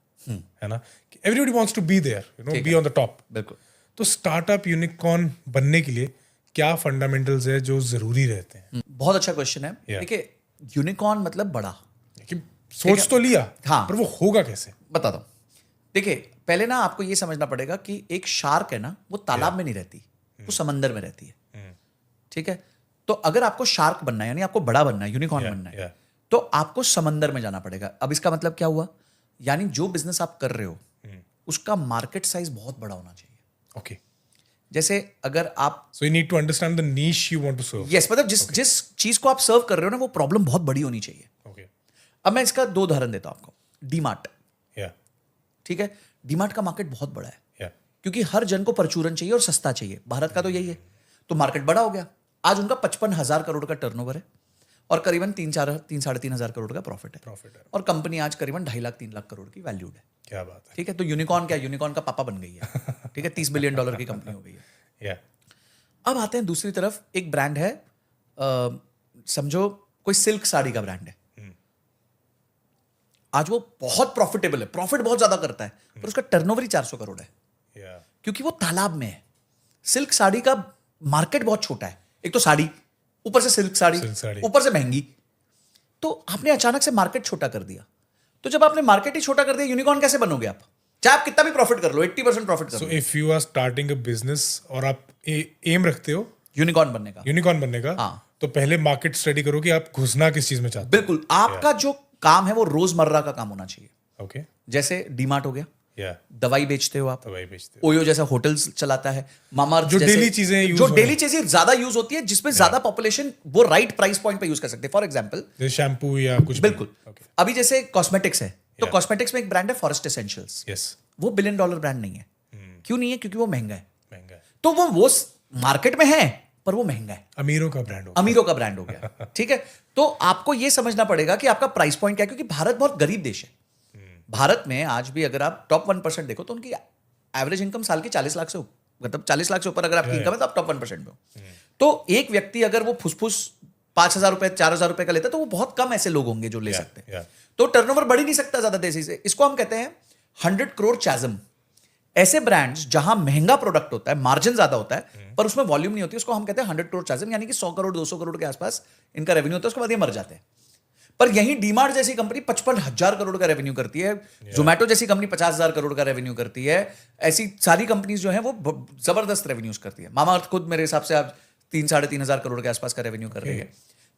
Speaker 1: है ना, everybody wants to be there, you know, be on the top.
Speaker 2: बिल्कुल।
Speaker 1: तो स्टार्टअप यूनिकॉर्न बनने के लिए क्या फंडामेंटल्स है जो जरूरी रहते हैं?
Speaker 2: बहुत अच्छा क्वेश्चन है।
Speaker 1: Yeah.
Speaker 2: देखिए, यूनिकॉर्न मतलब बड़ा,
Speaker 1: कि सोच तो लिया,
Speaker 2: हाँ,
Speaker 1: पर वो होगा कैसे?
Speaker 2: बता दो। देखिए, पहले ना आपको ये समझना पड़ेगा कि एक शार्क है ना, वो तालाब में नहीं रहती, वो समंदर में रहती है। ठीक है? तो अगर आपको शार्क बनना है, यानी आपको बड़ा बनना है, यूनिकॉर्न बनना है, तो आपको समंदर में जाना पड़ेगा। अब इसका मतलब क्या हुआ? यानी जो बिजनेस आप कर रहे हो उसका मार्केट साइज बहुत बड़ा होना चाहिए।
Speaker 1: ओके।
Speaker 2: जैसे अगर आप,
Speaker 1: so you need to understand the niche you want to serve.
Speaker 2: Yes, मतलब जिस चीज को आप सर्व कर रहे हो ना, वो प्रॉब्लम बहुत बड़ी होनी चाहिए।
Speaker 1: ओके।
Speaker 2: अब मैं इसका 2 उदाहरण देता हूं आपको। डीमार्ट,
Speaker 1: या
Speaker 2: ठीक है, डीमार्ट का मार्केट बहुत बड़ा है,
Speaker 1: या
Speaker 2: क्योंकि हर जन को परचूरन चाहिए और सस्ता चाहिए। भारत का तो यही है, तो मार्केट बड़ा हो गया। आज उनका 55,000 करोड़ का टर्नओवर है और करीबन 3-3.5 करोड़ का प्रॉफिट है।
Speaker 1: प्रॉफिट है।
Speaker 2: और कंपनी आज करीबन 2.5-3 लाख करोड़ की वैल्यूड है।
Speaker 1: क्या बात है।
Speaker 2: ठीक है, तो यूनिकॉर्न क्या, यूनिकॉर्न का पापा बन गई है। ठीक है, $30 बिलियन की कंपनी हो गई है।
Speaker 1: या
Speaker 2: अब आते हैं दूसरी तरफ, एक ब्रांड है, समझो कोई सिल्क साड़ी का ब्रांड है। आज वो बहुत प्रॉफिटेबल है, प्रॉफिट बहुत ज्यादा करता है, पर उसका टर्नओवर ही 400 करोड़ है,
Speaker 1: या
Speaker 2: क्योंकि वो तालाब में है। सिल्क साड़ी का मार्केट बहुत छोटा है, एक तो साड़ी, ऊपर से सिल्क साड़ी, ऊपर से महंगी। तो आपने अचानक से मार्केट छोटा कर दिया। तो जब आपने मार्केट ही छोटा कर दिया, यूनिकॉर्न कैसे बनोगे आप? चाहे आप कितना भी प्रॉफिट कर लो, 80% प्रॉफिट कर
Speaker 1: सो
Speaker 2: लो।
Speaker 1: If you are starting a business और आप एम रखते हो
Speaker 2: यूनिकॉर्न बनने का,
Speaker 1: यूनिकॉर्न बनने का,
Speaker 2: हाँ।
Speaker 1: तो पहले मार्केट स्टडी करो कि आप घुसना किस चीज में चाहते
Speaker 2: बिल्कुल। आपका जो काम है वो रोजमर्रा का काम होना चाहिए।
Speaker 1: हो। ओके।
Speaker 2: जैसे डीमार्ट हो गया,
Speaker 1: या
Speaker 2: दवाई बेचते हो आप,
Speaker 1: दवाई बेचते हो,
Speaker 2: ओयो जैसा होटल्स चलाता है, मामाअर्थ
Speaker 1: जो
Speaker 2: जैसे,
Speaker 1: डेली चीजें यूज
Speaker 2: जो डेली चीजें ज्यादा यूज होती है, जिसमें ज्यादा पॉपुलेशन वो राइट प्राइस पॉइंट पे यूज कर सकते हैं। फॉर एग्जांपल,
Speaker 1: जैसे शैम्पू या कुछ भी।
Speaker 2: बिल्कुल।
Speaker 1: ओके।
Speaker 2: अभी जैसे कॉस्मेटिक्स है, तो कॉस्मेटिक्स में एक ब्रांड है फॉरेस्ट एसेंशियल्स।
Speaker 1: यस।
Speaker 2: वो $1 बिलियन ब्रांड नहीं है। क्यों नहीं है? क्योंकि वो महंगा है।
Speaker 1: महंगा है,
Speaker 2: तो वो मार्केट में है, पर वो महंगा है,
Speaker 1: अमीरों का ब्रांड हो।
Speaker 2: अमीरों का ब्रांड हो गया। ठीक है, तो आपको ये समझना पड़ेगा कि आपका प्राइस पॉइंट क्या है, क्योंकि भारत बहुत गरीब देश है। भारत में आज भी अगर आप टॉप 1% देखो तो उनकी एवरेज इनकम साल की 40 लाख से, मतलब 40 लाख से ऊपर अगर आपकी इनकम है तो आप टॉप 1% में हो। तो एक व्यक्ति अगर वो फुसफुस 5,000 रुपए 4,000 रुपए का लेता है, तो वो बहुत कम ऐसे लोग होंगे जो ले सकते हैं। तो टर्नओवर बढ़ ही नहीं सकता ज्यादा तेजी से। इसको हम कहते हैं 100 करोड़ चैज़म। ऐसे ब्रांड्स जहां महंगा प्रोडक्ट होता है, मार्जिन ज्यादा होता है, पर उसमें वॉल्यूम नहीं होती, उसको हम कहते हैं 100 करोड़ चैज़म, यानी कि 100 करोड़ 200 करोड़ के आसपास इनका रेवेन्यू होता है, उसके बाद ये मर जाते हैं। पर यही डीमार्ट जैसी कंपनी 55,000 करोड़ का रेवेन्यू करती है, जोमेटो जैसी कंपनी 50,000 करोड़ का रेवेन्यू करती है। ऐसी सारी कंपनीज जो है वो जबरदस्त रेवेन्यूज करती है। मामाअर्थ खुद मेरे हिसाब से आप 3-3.5 करोड़ के आसपास का रेवेन्यू कर रही है।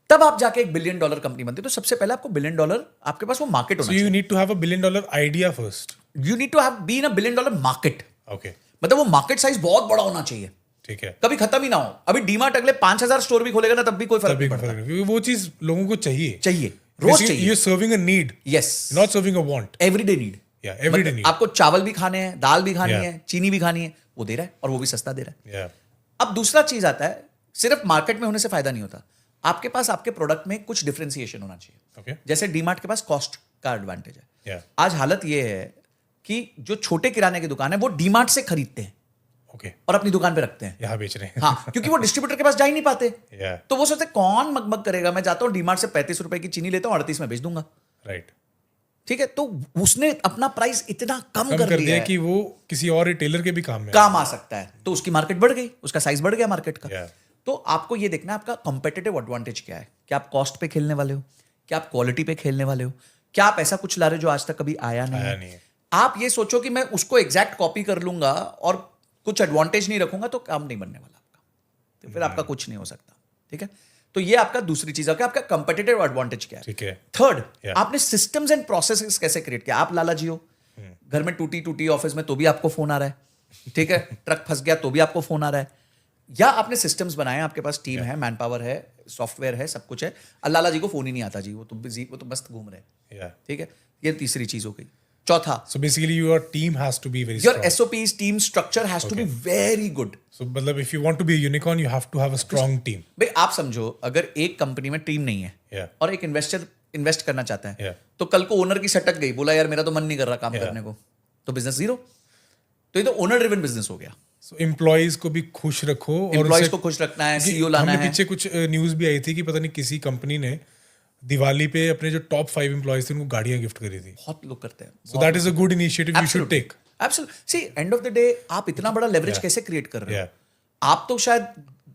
Speaker 2: तब आप जाके $1 बिलियन कंपनी बनती है। तो सबसे पहले आपको $1 बिलियन आपके पास वो मार्केट होना
Speaker 1: So you need to have a $1 billion idea first.
Speaker 2: चाहिए। You need to have be in a $1 billion market.
Speaker 1: Okay.
Speaker 2: मतलब वो मार्केट साइज बहुत बड़ा होना चाहिए,
Speaker 1: ठीक है।
Speaker 2: कभी खत्म ही ना हो। अभी डीमार्ट अगले 5,000 स्टोर भी खोलेगा ना, तब भी कोई फर्क
Speaker 1: तभी
Speaker 2: नहीं
Speaker 1: फर्क
Speaker 2: पड़ता।
Speaker 1: नहीं, क्योंकि वो चीज लोगों को चाहिए।
Speaker 2: चाहिए, रोज चाहिए।
Speaker 1: You're serving a need,
Speaker 2: yes,
Speaker 1: not serving a want.
Speaker 2: Everyday need.
Speaker 1: Yeah, everyday need.
Speaker 2: आपको चावल भी खाने हैं, दाल भी खानी
Speaker 1: Yeah.
Speaker 2: है, चीनी भी खानी है, वो दे रहा है और वो भी सस्ता दे रहा है।
Speaker 1: Yeah.
Speaker 2: अब दूसरा चीज आता है, सिर्फ मार्केट में होने से फायदा नहीं होता, आपके पास आपके प्रोडक्ट में कुछ डिफरेंशिएशन होना चाहिए।
Speaker 1: Okay.
Speaker 2: जैसे डीमार्ट के पास कॉस्ट का एडवांटेज है।
Speaker 1: Yeah.
Speaker 2: आज हालत ये है कि जो छोटे किराने की दुकान है वो डीमार्ट से खरीदते हैं
Speaker 1: ओके,
Speaker 2: और अपनी दुकान पे रखते हैं।
Speaker 1: यहाँ बेच रहे हैं।
Speaker 2: हाँ, क्योंकि वो डिस्ट्रीब्यूटर के पास जा ही नहीं पाते।
Speaker 1: या
Speaker 2: तो वो सोचते कौन मगमग करेगा, मैं जाता हूँ डीमार्ट से 35 रुपए की चीनी लेता हूँ, 38 में बेच दूंगा।
Speaker 1: राइट,
Speaker 2: ठीक है, तो उसने अपना प्राइस इतना कम
Speaker 1: कम
Speaker 2: कर
Speaker 1: कर
Speaker 2: दिया
Speaker 1: दिया
Speaker 2: है,
Speaker 1: कि वो किसी और रिटेलर के भी काम में
Speaker 2: काम आ सकता है, तो उसकी मार्केट बढ़ गई, उसका साइज बढ़ गया मार्केट का।
Speaker 1: Yeah.
Speaker 2: तो आपको ये देखना है आपका कॉम्पिटिटिव एडवांटेज क्या है। क्या आप कॉस्ट पे खेलने वाले हो, क्या आप क्वालिटी पे खेलने वाले हो, क्या आप ऐसा कुछ ला रहे हो जो आज तक कभी आया नहीं
Speaker 1: आया
Speaker 2: है।
Speaker 1: नहीं है।
Speaker 2: आप ये सोचो कि मैं उसको एग्जैक्ट कॉपी कर लूंगा और कुछ एडवांटेज नहीं रखूंगा तो काम नहीं बनने वाला आपका, तो फिर आपका कुछ नहीं हो सकता। ठीक है, तो ये आपका दूसरी चीज है कि आपका कंपेटिटिव एडवांटेज क्या है।
Speaker 1: ठीक है।
Speaker 2: Third,
Speaker 1: Yeah.
Speaker 2: आपने सिस्टम्स एंड प्रोसेसेस कैसे क्रिएट किया। आप लाला जी हो, घर में टूटी टूटी ऑफिस में तो भी आपको फोन आ रहा है, ठीक है, ट्रक फंस गया तो भी आपको फोन आ रहा है, या आपने सिस्टम्स बनाए, आपके पास टीम है, मैन पावर है, सॉफ्टवेयर है, सब कुछ है, लाला जी को फोन ही नहीं आता जी, वो तो बिजी, वो तो मस्त घूम रहे हैं।
Speaker 1: या
Speaker 2: ठीक है, ये तीसरी चीज हो गई। चौथा,
Speaker 1: so basically your team has to be very
Speaker 2: your
Speaker 1: strong.
Speaker 2: SOPs team structure has to be very good.
Speaker 1: So मतलब if you want to be a unicorn you have to have a strong team.
Speaker 2: भाई आप समझो, अगर एक company में team नहीं है
Speaker 1: Yeah.
Speaker 2: और एक इन्वेस्टर इन्वेस्ट करना चाहता है,
Speaker 1: Yeah.
Speaker 2: तो कल को ओनर की सटक गई, बोला यार मेरा तो मन नहीं कर रहा काम करने को, तो बिजनेस जीरो। तो ये तो ओनर ड्रिवन बिजनेस हो गया।
Speaker 1: सो एम्प्लॉइज को भी खुश रखो और
Speaker 2: एम्प्लॉइज
Speaker 1: उनसे-
Speaker 2: को खुश रखना है,
Speaker 1: क्योंकि
Speaker 2: सीईओ लाना
Speaker 1: हमने
Speaker 2: है।
Speaker 1: पीछे कुछ न्यूज भी आई थी कि पता नहीं किसी कंपनी ने दिवाली पे अपने जो टॉप 5 एम्प्लॉइज थे उनको गाड़ियां गिफ्ट करी थी।
Speaker 2: बहुत लोग करते हैं।
Speaker 1: So that is a good initiative you should take.
Speaker 2: Absolutely. See, end of the day आप इतना बड़ा लेवरेज कैसे क्रिएट कर रहे हो।
Speaker 1: Yeah.
Speaker 2: आप तो शायद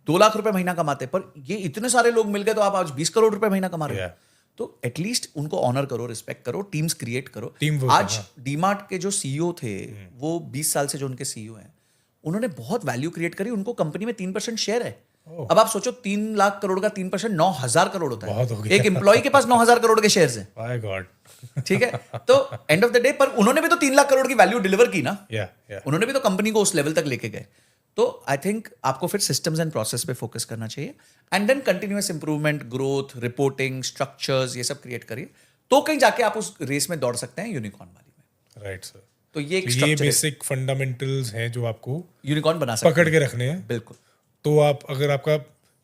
Speaker 2: 2 लाख रुपए महीना कमाते, पर ये इतने सारे लोग मिल गए तो आप आज 20 करोड़ रुपए महीना कमा रहे हो।
Speaker 1: Yeah.
Speaker 2: तो एटलीस्ट उनको ऑनर करो, रिस्पेक्ट करो, टीम्स क्रिएट करो।
Speaker 1: Teamwork,
Speaker 2: आज
Speaker 1: हाँ।
Speaker 2: डीमार्ट के जो सीईओ थे, वो 20 साल से जो उनके सीईओ हैं, उन्होंने बहुत वैल्यू क्रिएट करी, उनको कंपनी में 3% शेयर है। अब आप सोचो 3 लाख करोड़ का 3% 9,000 करोड़ होता
Speaker 1: बहुत हो
Speaker 2: है।
Speaker 1: गया।
Speaker 2: एक एम्प्लॉय के पास 9,000 करोड़ के शेयर्स हैं।
Speaker 1: My God.
Speaker 2: ठीक है, तो एंड ऑफ द डे पर उन्होंने भी तो 3 लाख करोड़ की वैल्यू डिलीवर की ना।
Speaker 1: या या
Speaker 2: उन्होंने भी तो कंपनी को उस लेवल तक लेके गए। तो आई थिंक आपको फिर सिस्टम्स एंड प्रोसेस पे फोकस करना चाहिए, and then continuous improvement, growth, reporting, structures, ये सब क्रिएट करिए, तो कहीं जाके आप उस रेस में दौड़ सकते हैं यूनिकॉर्न वाली में।
Speaker 1: Right sir.
Speaker 2: तो ये एक
Speaker 1: ये
Speaker 2: स्ट्रक्चर है,
Speaker 1: बेसिक फंडामेंटल्स हैं जो आपको
Speaker 2: यूनिकॉर्न बना सकते
Speaker 1: पकड़
Speaker 2: हैं।
Speaker 1: के रखने हैं।
Speaker 2: बिल्कुल,
Speaker 1: तो आप अगर आपका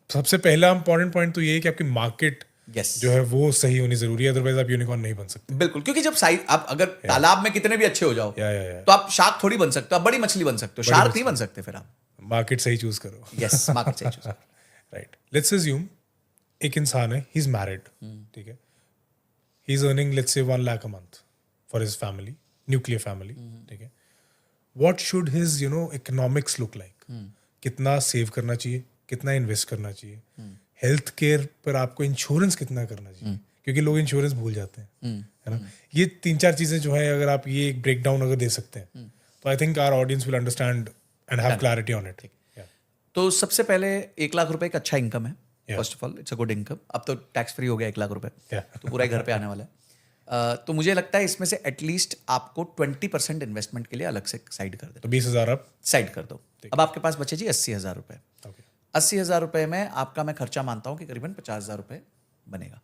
Speaker 1: सबसे पहला इंपॉर्टेंट पॉइंट तो ये है कि आपकी मार्केट
Speaker 2: यस,
Speaker 1: जो है वो सही होनी जरूरी है, अदरवाइज आप यूनिकॉर्न नहीं बन सकते।
Speaker 2: बिल्कुल, क्योंकि जब साइज आप अगर तालाब में कितने भी अच्छे हो जाओ,
Speaker 1: या
Speaker 2: तो आप शार्क थोड़ी बन सकते हो, आप बड़ी मछली बन सकते हो, शार्क नहीं बन सकते फिर आप।
Speaker 1: मार्केट सही चूज करो।
Speaker 2: यस, मार्केट से चूज।
Speaker 1: राइट, लेट्स अज्यूम एक इंसान है, ही इज मैरिड, ठीक है, he is earning let's say 1 lakh a month for his family, nuclear family, ठीक है। What should his economics look like? कितना सेव करना चाहिए, कितना इन्वेस्ट करना चाहिए, हेल्थ केयर पर आपको इंश्योरेंस कितना करना चाहिए, क्योंकि लोग इंश्योरेंस भूल जाते हैं, है ना। ये 3-4 चीजें जो है, अगर आप ये एक ब्रेक डाउन अगर दे सकते हैं तो I think our audience will understand and have clarity on it.
Speaker 2: तो सबसे पहले 1 लाख रुपए एक अच्छा इनकम है।
Speaker 1: Yeah.
Speaker 2: First of all it's a good income. अब तो टैक्स फ्री हो गया 1 लाख रुपए,
Speaker 1: Yeah.
Speaker 2: तो पूरा ही घर पे आने वाला है। तो मुझे लगता है इसमें से एटलीस्ट आपको 20% इन्वेस्टमेंट के लिए अलग से साइड कर
Speaker 1: तो 20,000 आप
Speaker 2: साइड कर दो। अब आपके पास बचे जी 80,000 रुपए।
Speaker 1: okay.
Speaker 2: 80,000 रुपए में आपका मैं खर्चा मानता हूँ कि करीबन 50,000 रुपए बनेगा।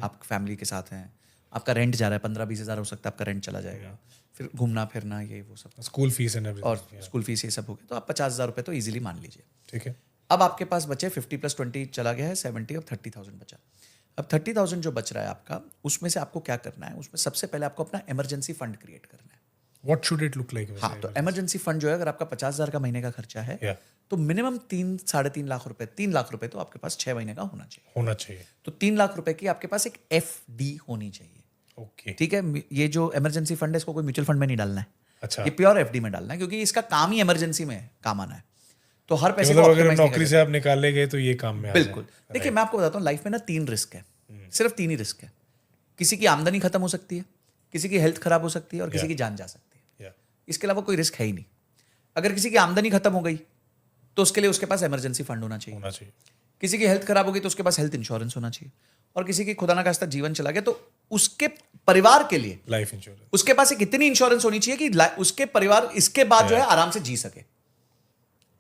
Speaker 2: आप फैमिली के साथ हैं, आपका रेंट जा रहा है, 15-20 हज़ार हो सकता है आपका रेंट चला जाएगा, फिर घूमना फिरना ये वो सब,
Speaker 1: स्कूल फीस एंड
Speaker 2: और स्कूल फीस ये सब हो गया, तो आप 50,000 रुपए तो ईजिली मान लीजिए।
Speaker 1: ठीक है।
Speaker 2: अब आपके पास बचे 50 + 20 चला गया है 70, अब 30,000 बचा। अब 30,000 जो बच रहा है आपका, उसमें से आपको क्या करना है, उसमें सबसे पहले आपको अपना इमरजेंसी फंड क्रिएट करना है।
Speaker 1: What should it look like?
Speaker 2: हाँ, तो इमरजेंसी फंड जो है, अगर आपका 50,000 का महीने का खर्चा है,
Speaker 1: Yeah.
Speaker 2: तो मिनिमम 3-3.5 लाख रुपए, 3 लाख रुपए तो आपके पास 6 महीने का होना चाहिए।
Speaker 1: होना चाहिए।
Speaker 2: तो 3 लाख रुपए की आपके पास एक FD होनी चाहिए।
Speaker 1: ओके,
Speaker 2: ठीक है, ये जो इमरजेंसी फंड है इसको कोई म्यूचुअल फंड में नहीं डालना है,
Speaker 1: अच्छा।
Speaker 2: ये प्योर FD में डालना है, क्योंकि इसका काम ही इमरजेंसी में काम आना है। तो हर पैसे को
Speaker 1: मतलब अगर
Speaker 2: optimize नहीं
Speaker 1: नौकरी
Speaker 2: करना।
Speaker 1: से आप निकाले गए तो ये काम में आ
Speaker 2: बिल्कुल।
Speaker 1: जाए।
Speaker 2: देखिए मैं आपको बताता हूँ, लाइफ में ना 3 रिस्क है, सिर्फ 3 ही रिस्क है। किसी की आमदनी खत्म हो सकती है, किसी की हेल्थ खराब हो सकती है, और किसी की जान जा सकती है।
Speaker 1: Yeah.
Speaker 2: इसके अलावा कोई रिस्क है ही नहीं। अगर किसी की आमदनी खत्म हो गई तो उसके लिए उसके पास इमरजेंसी फंड होना चाहिए।
Speaker 1: होना चाहिए।
Speaker 2: किसी की हेल्थ खराब हो गई तो उसके पास हेल्थ इंश्योरेंस होना चाहिए, और किसी की खुदा ना खास्ता जीवन चला गया तो उसके परिवार के लिए
Speaker 1: लाइफ इंश्योरेंस।
Speaker 2: उसके पास एक इतनी इंश्योरेंस होनी चाहिए कि उसके परिवार इसके बाद जो है आराम से जी सके।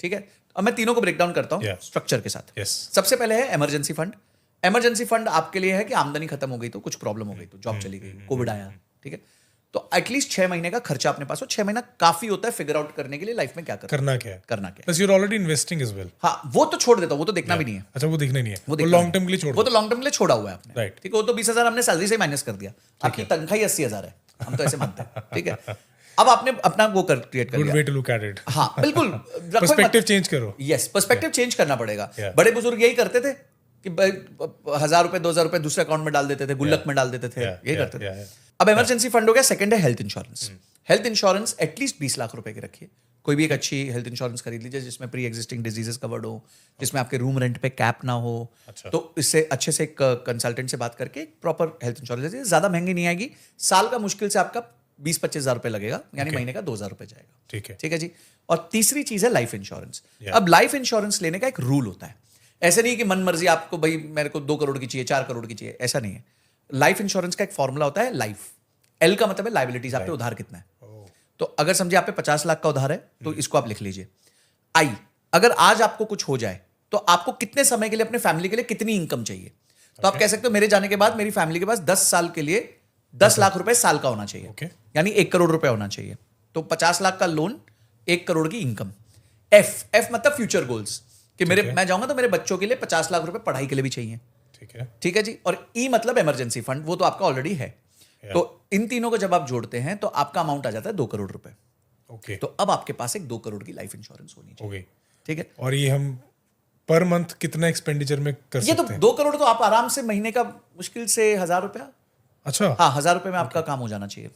Speaker 2: ठीक है, अब मैं तीनों को ब्रेक डाउन करता हूं
Speaker 1: Yeah.
Speaker 2: स्ट्रक्चर के साथ।
Speaker 1: Yes.
Speaker 2: सबसे पहले है इमरजेंसी फंड। इमरजेंसी फंड आपके लिए है कि आमदनी खत्म हो गई तो, कुछ प्रॉब्लम हो गई तो, जॉब चली गई, कोविड आया, ठीक है, तो एटलीस्ट 6 महीने का खर्चा अपने पास हो। 6 महीना काफी होता है फिगर आउट करने के लिए लाइफ में क्या
Speaker 1: करना क्या है।
Speaker 2: करना क्या है।
Speaker 1: Plus you are already investing as well.
Speaker 2: हाँ, वो तो छोड़ देता हूँ, वो तो देखना भी नहीं है,
Speaker 1: अच्छा, वो देखना नहीं है, वो
Speaker 2: देखना
Speaker 1: लॉन्ग टर्म के लिए छोड़
Speaker 2: वो
Speaker 1: दो।
Speaker 2: तो लॉन्ग टर्म के लिए छोड़ा हुआ है आपने।
Speaker 1: Right.
Speaker 2: ठीक है, वो तो 20,000 हमने सैलरी से माइनस कर दिया, आपकी तनख्वाह ही 80,000 है, हम तो ऐसे मानते हैं। ठीक है, अब आपने अपना वो क्रिएट कर
Speaker 1: गुड
Speaker 2: लिया।
Speaker 1: Way to look at it.
Speaker 2: हाँ बिल्कुल,
Speaker 1: पर्सपेक्टिव चेंज करो।
Speaker 2: यस, पर्सपेक्टिव चेंज करना पड़ेगा।
Speaker 1: Yeah.
Speaker 2: बड़े बुजुर्ग यही करते थे कि 1,000 रुपए 2,000 रुपए दूसरे अकाउंट में डाल देते थे, गुल्लक में डाल देते थे, यही करते थे। अब इमरजेंसी फंड हो गया। सेकंड है health insurance. Health insurance at least 20 lakh रुपए की रखिए। कोई भी एक अच्छी हेल्थ इंश्योरेंस खरीद लीजिए जिसमें प्री एग्जिस्टिंग डिजीजेस कवर्ड हो, जिसमें आपके रूम रेंट पे कैप ना हो।
Speaker 1: अच्छा।
Speaker 2: तो इससे अच्छे से एक कंसल्टेंट से बात करके एक प्रॉपर हेल्थ इंश्योरेंस लीजिए। ज्यादा महंगी नहीं आएगी, साल का मुश्किल से आपका 20-25 हजार रुपए लगेगा, यानी महीने का 2,000 रुपए जाएगा।
Speaker 1: ठीक है।
Speaker 2: ठीक है जी। और तीसरी चीज है लाइफ इंश्योरेंस।
Speaker 1: Yeah.
Speaker 2: अब लाइफ इंश्योरेंस लेने का एक रूल होता है। ऐसे नहीं कि मन मर्जी आपको भाई मेरे को 2 करोड़ की चाहिए, 4 करोड़ की चाहिए, ऐसा नहीं है। लाइफ इंश्योरेंस का एक फॉर्मूला होता है लाइफ। एल का मतलब है लाइबिलिटीज, आप पे उधार कितना है। तो अगर समझिए आप पे 50 लाख का उधार है तो इसको आप लिख लीजिए। आई, अगर आज आपको कुछ हो जाए तो आपको कितने समय के लिए अपने फैमिली के लिए कितनी इनकम चाहिए। तो आप कह सकते हो मेरे जाने के बाद मेरी फैमिली के पास 10 साल के लिए 10 लाख रुपए साल का होना चाहिए।
Speaker 1: Okay.
Speaker 2: यानी 1 करोड़ रुपए होना चाहिए। तो 50 लाख का लोन, 1 करोड़ की इनकम। एफ मतलब फ्यूचर गोल्स, कि मैं जाऊंगा तो मेरे बच्चों के लिए 50 लाख रुपए पढ़ाई के लिए भी चाहिए। ठीक है जी। और ई मतलब इमरजेंसी फंड, वो तो आपका ऑलरेडी है। तो इन तीनों को जब आप जोड़ते हैं तो आपका अमाउंट आ जाता है 2 करोड़ रुपए।
Speaker 1: ओके।
Speaker 2: तो अब आपके पास एक 2 करोड़ की लाइफ इंश्योरेंस होनी चाहिए। ठीक है।
Speaker 1: और ये हम पर मंथ कितना एक्सपेंडिचर में कर
Speaker 2: ये तो
Speaker 1: सकते हैं?
Speaker 2: 2 करोड़ तो आप आराम से महीने का मुश्किल से 1,000 रुपया।
Speaker 1: अच्छा।
Speaker 2: हाँ, 1,000 रुपए में आपका काम हो जाना चाहिए।